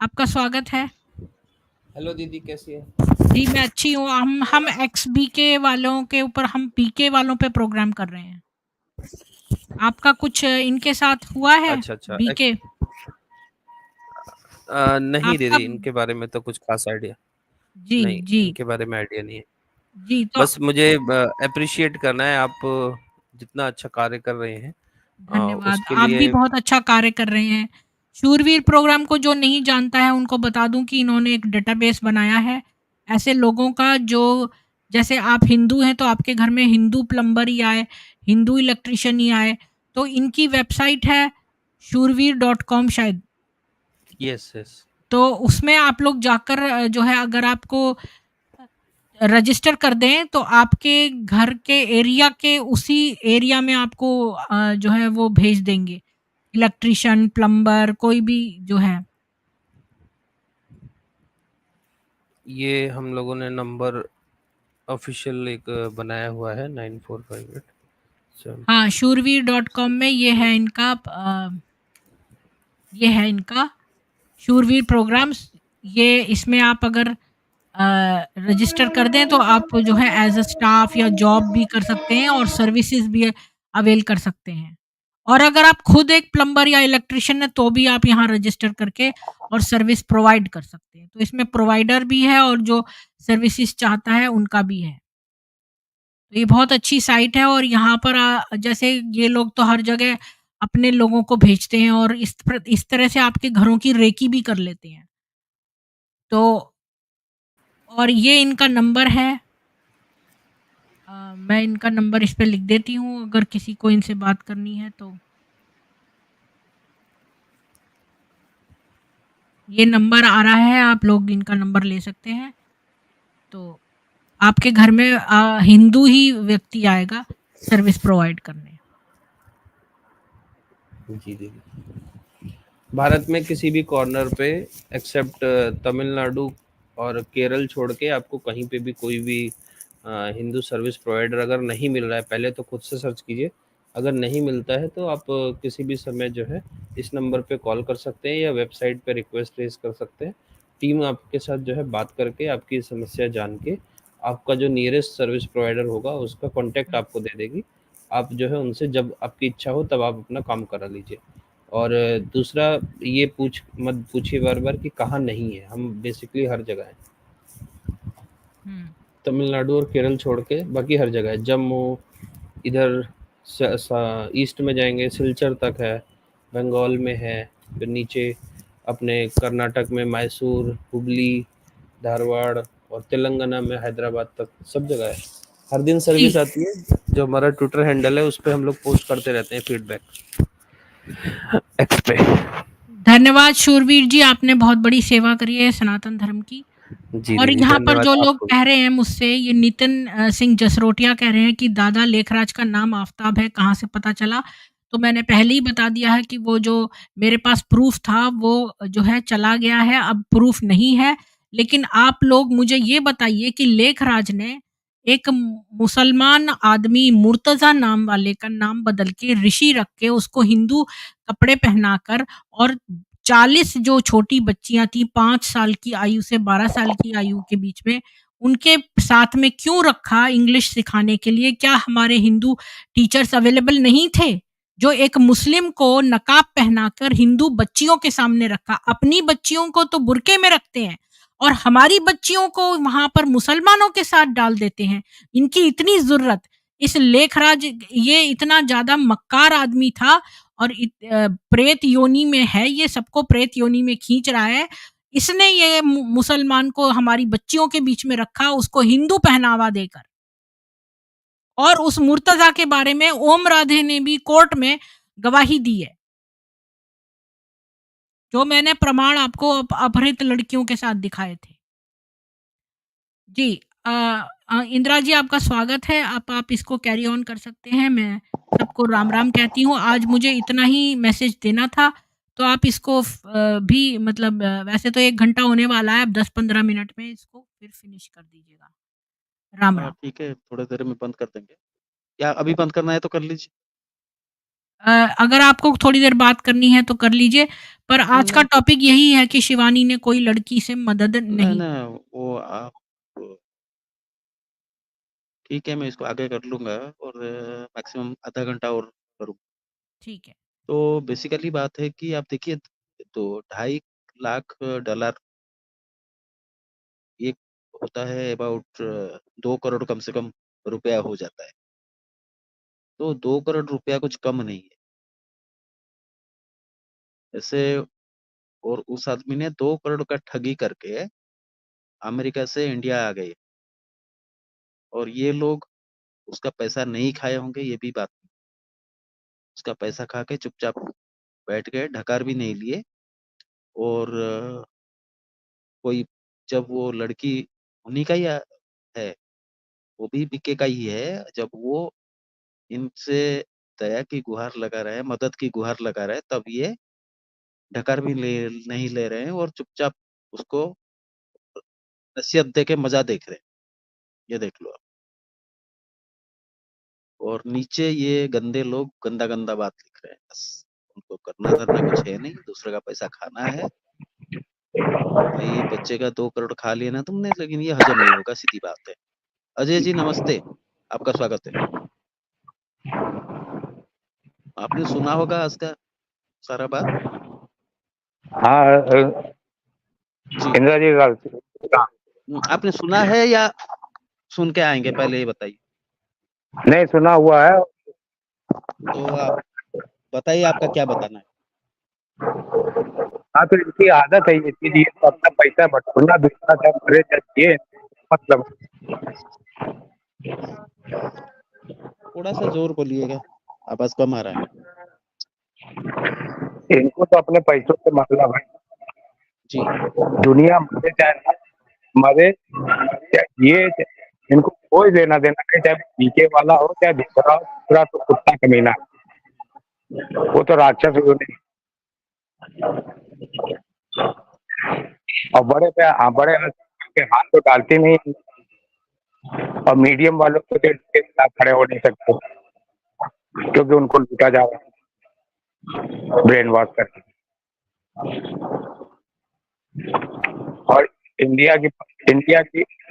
आपका स्वागत है। हेलो दीदी, कैसी है? जी मैं अच्छी हूँ। हम एक्स बीके वालों के ऊपर, हम पीके वालों पे प्रोग्राम कर रहे हैं। आपका कुछ इनके साथ हुआ है? अच्छा अच्छा। बीके नहीं आपका? दीदी, इनके बारे में तो कुछ खास आइडिया जी नहीं, जी इनके बारे में आइडिया नहीं है। जी। तो बस मुझे अप्रिशिएट करना है, आप जितना अच्छा कार्य कर रहे हैं धन्यवाद। उसके आप भी लिए। बहुत अच्छा कार्य कर रहे हैं। शूरवीर प्रोग्राम को जो नहीं जानता है उनको बता दूं कि इन्होंने एक डेटाबेस बनाया है ऐसे लोगों का, जो जैसे आप हिंदू हैं तो आपके घर में हिंदू प्लम्बर ही आए, हिंदू इलेक्ट्रिशियन ही आए। तो इनकी वेबसाइट है shurveer.com शायद। Yes yes. तो उसमें आप लोग जाकर जो है, अगर आपको रजिस्टर कर दें तो आपके घर के एरिया के उसी एरिया में आपको जो है वो भेज देंगे, इलेक्ट्रिशियन, प्लम्बर, कोई भी जो है। ये हम लोगों ने नंबर ऑफिशियल एक बनाया हुआ है 9458। हाँ, shurveer.com में ये है इनका ये है इनका शूरवीर प्रोग्राम्स। ये इसमें आप अगर रजिस्टर कर दें तो आप जो है एज अ स्टाफ या जॉब भी कर सकते हैं और सर्विसेज भी अवेल कर सकते हैं। और अगर आप खुद एक प्लम्बर या इलेक्ट्रिशियन है तो भी आप यहाँ रजिस्टर करके और सर्विस प्रोवाइड कर सकते हैं। तो इसमें प्रोवाइडर भी है और जो सर्विसेज चाहता है उनका भी है। तो ये बहुत अच्छी साइट है। और यहाँ पर जैसे ये लोग तो हर जगह अपने लोगों को भेजते हैं और इस तरह से आपके घरों की रेकी भी कर लेते हैं। तो और ये इनका नंबर है। मैं इनका नंबर इस पे लिख देती हूँ अगर किसी को इनसे बात करनी है तो। ये नंबर आ रहा है, आप लोग इनका नंबर ले सकते हैं। तो आपके घर में हिंदू ही व्यक्ति आएगा सर्विस प्रोवाइड करने। जी दीदी, भारत में किसी भी कॉर्नर पे एक्सेप्ट तमिलनाडु और केरल छोड़ के आपको कहीं पे भी कोई भी हिंदू सर्विस प्रोवाइडर अगर नहीं मिल रहा है, पहले तो खुद से सर्च कीजिए। अगर नहीं मिलता है तो आप किसी भी समय जो है इस नंबर पे कॉल कर सकते हैं या वेबसाइट पे रिक्वेस्ट रेज कर सकते हैं। टीम आपके साथ जो है बात करके आपकी समस्या जान के आपका जो नियरेस्ट सर्विस प्रोवाइडर होगा उसका कॉन्टैक्ट आपको दे देगी। आप जो है उनसे जब आपकी इच्छा हो तब आप अपना काम करा लीजिए। और दूसरा, ये मत पूछिए बार बार कि कहाँ नहीं है, हम बेसिकली हर जगह हैं। तमिलनाडु और केरल छोड़ के बाकी हर जगह है। जम्मू, इधर ईस्ट में जाएंगे सिलचर तक है, बंगाल में है, फिर नीचे अपने कर्नाटक में मैसूर, हुबली, धारवाड़ और तेलंगाना में हैदराबाद तक सब जगह है। हर दिन सर्विस आती है। जो हमारा ट्विटर हैंडल है उस पर हम लोग पोस्ट करते रहते हैं फीडबैक एक्स पे। धन्यवाद शूरवीर जी, आपने बहुत बड़ी सेवा करी है सनातन धर्म की। जी और दीदी, यहाँ पर धन्यवाद जो लोग आपको। कह रहे हैं मुझसे, ये नितिन सिंह जसरोटिया कह रहे हैं कि दादा लेखराज का नाम आफताब है, कहाँ से पता चला? तो मैंने पहले ही बता दिया है कि वो जो मेरे पास प्रूफ था वो जो है चला गया है, अब प्रूफ नहीं है। लेकिन आप लोग मुझे ये बताइए कि लेखराज ने एक मुसलमान आदमी मुर्तज़ा नाम वाले का नाम बदल के ऋषि रख के उसको हिंदू कपड़े पहनाकर और 40 जो छोटी बच्चियां थी 5 साल की आयु से 12 साल की आयु के बीच में, उनके साथ में क्यों रखा इंग्लिश सिखाने के लिए? क्या हमारे हिंदू टीचर्स अवेलेबल नहीं थे? जो एक मुस्लिम को नकाब पहनाकर हिंदू बच्चियों के सामने रखा। अपनी बच्चियों को तो बुर्के में रखते हैं और हमारी बच्चियों को वहां पर मुसलमानों के साथ डाल देते हैं। इनकी इतनी जरूरत, इस लेखराज ये इतना ज्यादा मक्कार आदमी था और प्रेत योनि में है, ये सबको प्रेत योनि में खींच रहा है। इसने ये मुसलमान को हमारी बच्चियों के बीच में रखा, उसको हिंदू पहनावा देकर। और उस मुर्तजा के बारे में ओम राधे ने भी कोर्ट में गवाही दी है, जो मैंने प्रमाण आपको अपहृत लड़कियों के साथ दिखाए थे। जी इंदिरा जी, आपका स्वागत है। आप इसको कैरी ऑन कर सकते हैं। मैं सबको राम राम कहती हूँ। आज मुझे इतना ही मैसेज देना था, तो आप इसको भी मतलब वैसे तो 1 घंटा होने वाला है, अब 10-15 मिनट में इसको फिर फिनिश कर दीजिएगा। राम हाँ, राम। ठीक है, थोड़ी देर में बंद कर देंगे। या अभी बंद करना है तो कर लीजिए। अगर आपको थोड़ी देर बात करनी है तो कर लीजिए, पर आज का नहीं, टॉपिक यही है कि शिवानी ने कोई लड़की से मदद नहीं, नहीं नहीं, वो आप ठीक है, मैं इसको आगे कर लूँगा और मैक्सिमम आधा घंटा और करूँ। ठीक है। तो बेसिकली बात है कि आप देखिए, तो $2.5 लाख ये होता है अबाउट 2 करोड़ कम से कम रुपया हो जाता है। तो 2 करोड़ रुपया कुछ कम नहीं है। ऐसे और उस आदमी ने 2 करोड़ का ठगी करके अमेरिका से इंडिया आ गए और ये लोग उसका पैसा नहीं खाए होंगे, ये भी बात नहीं। उसका पैसा खा के चुपचाप बैठ गए, ढकार भी नहीं लिए और कोई जब वो लड़की उन्हीं का ही है, वो भी बीके का ही है, जब वो इनसे दया की गुहार लगा रहे हैं, मदद की गुहार लगा रहे हैं, तब ये ढकार भी नहीं ले रहे हैं और चुपचाप उसको नसीहत दे के मजा देख रहे हैं। ये देख लो आप। और नीचे ये गंदे लोग गंदा गंदा बात लिख रहे हैं, बस उनको करना धरना कुछ है नहीं, दूसरे का पैसा खाना है। भाई बच्चे का 2 करोड़ खा लिया ना तुमने, लेकिन ये हजम नहीं होगा, सीधी बात है। अजय जी नमस्ते, आपका स्वागत है। आपने सुना होगा आज का सारा बात। हाँ जी, इंदिरा जी का आपने सुना है या सुन के आएंगे, पहले ये बताइए। नहीं सुना हुआ है। तो आप बताइए, आपका क्या बताना है। हाँ तो इनकी आदत है ये चीज, ये तो अपना पैसा बटोरना, दूसरा जब मरे जाइए मतलब। थोड़ा सा जोर बोलिएगा, आवाज कम आ रहा है। इनको तो अपने पैसों से मतलब है। जी, दुनिया मरे चाहे ना मरे, ये इनको कोई लेना देना नहीं, चाहे पीके वाला हो चाहे दूसरा हो, दूसरा तो कुत्ता कमीना, वो तो राक्षस हो नहीं। और बड़े पे बड़े के हाथ तो डालते नहीं, और मीडियम वालों को तो इनके साथ खड़े हो नहीं सकते क्योंकि उनको लूटा जा रहा है ब्रेन वॉश करके। और इंडिया की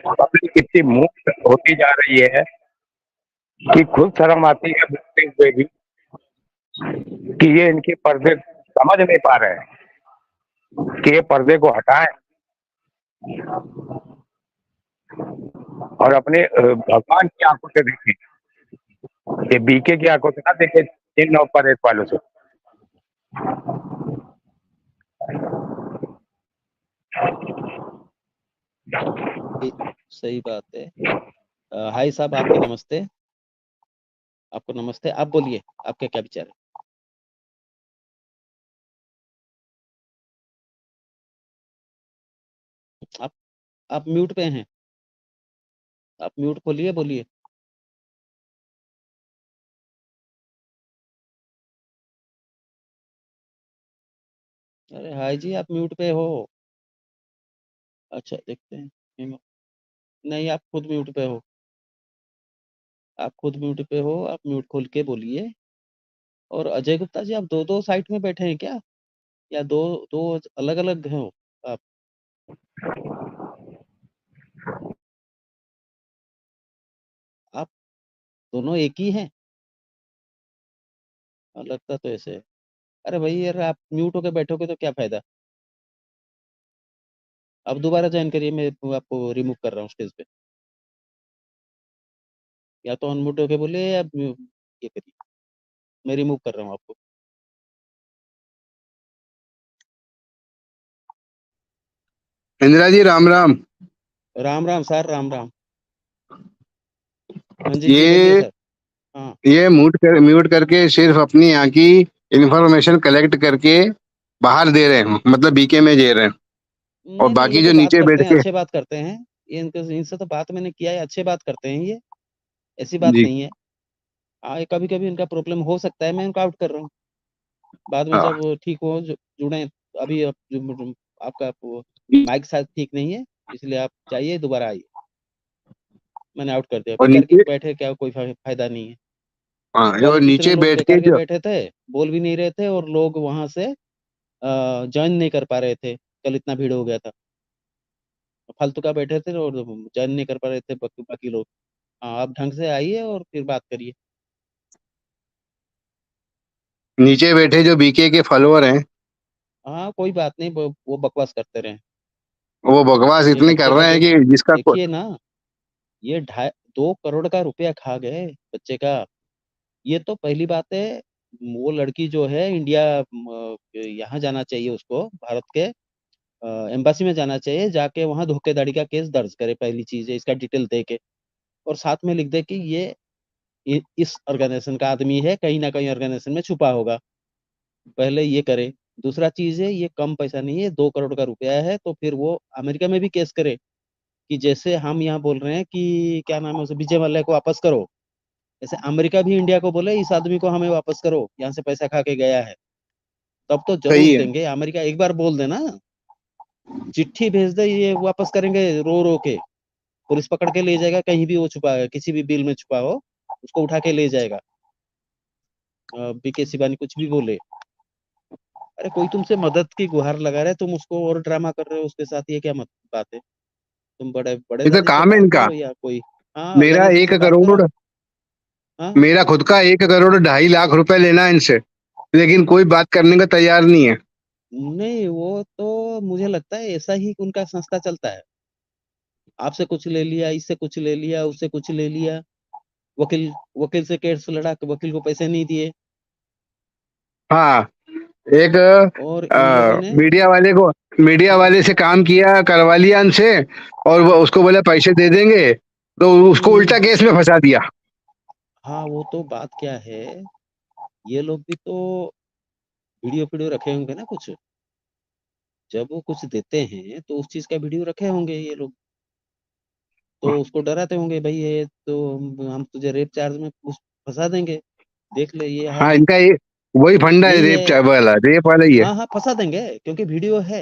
पब्लिक इतनी मूर्ख होती जा रही है कि खुद शर्म आती है बोलते हुए भी कि ये इनके पर्दे समझ नहीं पा रहे हैं कि ये पर्दे को हटाएं और अपने भगवान की आंखों से देखें, ये बीके की आंखों से ना देखे इन ऑपरेट वालों से। सही बात है। हाय साहब, आपके नमस्ते, आपको नमस्ते। आप बोलिए, आपके क्या विचार है। आप म्यूट पे हैं, आप म्यूट खोलिए, बोलिए। अरे हाय जी, आप म्यूट पे हो। अच्छा देखते हैं। नहीं, आप खुद म्यूट पे हो, आप खुद म्यूट पे हो, आप म्यूट खोल के बोलिए। और अजय गुप्ता जी, आप दो दो साइट में बैठे हैं क्या, या दो दो अलग अलग हो आप। आप दोनों एक ही हैं। लगता तो ऐसे है। अरे भाई यार, आप म्यूट होके बैठोगे तो क्या फायदा। आप दोबारा ज्वाइन करिए, मैं आपको रिमूव कर रहा हूँ स्टेज पे। या तो अनम्यूट होके बोलिए या ये करिए, मैं रिमूव कर रहा हूँ आपको। इंदिरा जी राम राम। राम राम सर, राम राम। मंजीत जी बोलिए ये सर। हाँ, ये म्यूट करके सिर्फ अपनी यहाँ की इंफॉर्मेशन कलेक्ट करके बाहर दे रहे हैं, मतलब बीके में दे रहे हैं, और नहीं नहीं, ये बाकी जो तो बात नीचे बैठ करते हैं, के। अच्छे बात करते हैं। ये इनसे तो बात मैंने किया है, अच्छे बात करते हैं ये, ऐसी बात जी, नहीं है। हाँ, कभी कभी इनका प्रॉब्लम हो सकता है, मैं इनको आउट कर रहा हूँ। बाद में हाँ जब ठीक हो जुड़े, अभी आपका माइक शायद ठीक नहीं है, इसलिए आप जाइए दोबारा आइए। मैंने आउट कर दिया, और बेकार के नीचे, बैठे क्या कोई फायदा नहीं है। हाँ जो कल कितने नीचे लोग बैठ के बेकार के जो, बैठे थे, बोल भी नहीं रहे थे, और लोग वहां से ज्वाइन नहीं कर पा रहे थे, कल इतना भीड़ हो गया था। फालतू का बैठे थे और ज्वाइन नहीं कर पा रहे थे बाकी लोग। हाँ, आप ढंग से आइए और फिर बात करिए। नीचे बैठे जो बीके के फॉलोअर हैं, हाँ, कोई बात नहीं, वो बकवास करते रहे। वो बकवास ये इतनी कर बच्चे का रहे हैं जो, कि जिसका देखिए ना, ये 2.5 करोड़ का रुपया खा गए बच्चे का। ये तो पहली बात है। वो लड़की जो है इंडिया, यहाँ जाना चाहिए उसको, भारत के एम्बासी में जाना चाहिए, जाके वहाँ धोखेधड़ी का केस दर्ज करे। पहली चीज है, इसका डिटेल दे के, और साथ में लिख दे कि ये इस ऑर्गेनाइजेशन का आदमी है, कहीं ना कहीं ऑर्गेनाइजेशन में छुपा होगा। पहले ये करे। दूसरा चीज है, ये कम पैसा नहीं है, 2 करोड़ का रुपया है, तो फिर वो अमेरिका में भी केस करे कि जैसे हम यहाँ बोल रहे हैं कि क्या नाम है उसे, विजय मल्ल्या को वापस करो, ऐसे अमेरिका भी इंडिया को बोले इस आदमी को हमें वापस करो, यहाँ से पैसा खा के गया है। तब तो सही जरूर है। देंगे। अमेरिका एक बार बोल देना, चिट्ठी भेज दे, ये वापस करेंगे रो रो के। पुलिस पकड़ के ले जाएगा, कहीं भी वो छुपा है, किसी भी बिल में छुपा हो, उसको उठा के ले जाएगा। बीके शिवानी कुछ भी बोले, अरे कोई तुमसे मदद की गुहार लगा रहा है, तुम उसको और ड्रामा कर रहे हो उसके साथ, ये क्या बात है? तुम बड़े बड़े ये तो दादी से काम है बात इनका। करो, या कोई, हाँ, मेरा ऑर्गेनाइजेशन एक से बात करोड़ करो। हाँ, मेरा खुद का 1 करोड़ 2.5 लाख रुपए लेना है इनसे, लेकिन कोई बात करने को तैयार नहीं है। नहीं, वो तो मुझे लगता है ऐसा ही उनका संस्था चलता है। आपसे कुछ ले लिया, इससे कुछ ले लिया, उससे कुछ ले लिया, वकील वकील से केस लड़ा, वकील को पैसे नहीं दिए, हाँ, एक और इन लोगों ने, मीडिया वाले से काम किया, करवा लिया उनसे, और वो उसको बोले पैसे दे देंगे, तो उसको हम्म, उल्टा केस में फंसा दिया। हाँ, वो तो बात क्या है, ये लोग भी तो वीडियो वीडियो रखे होंगे ना कुछ। जब वो कुछ देते हैं तो उस चीज का वीडियो रखे होंगे ये लोग, तो उसको डराते होंगे, भाई ये तो हम तुझे रेप चार्ज में फंसा देंगे, देख ले ये हाल हाँ, है। इनका ये वही फंडा है, यही है। रेप वाला ही है। हाँ हाँ, फंसा देंगे क्योंकि वीडियो है।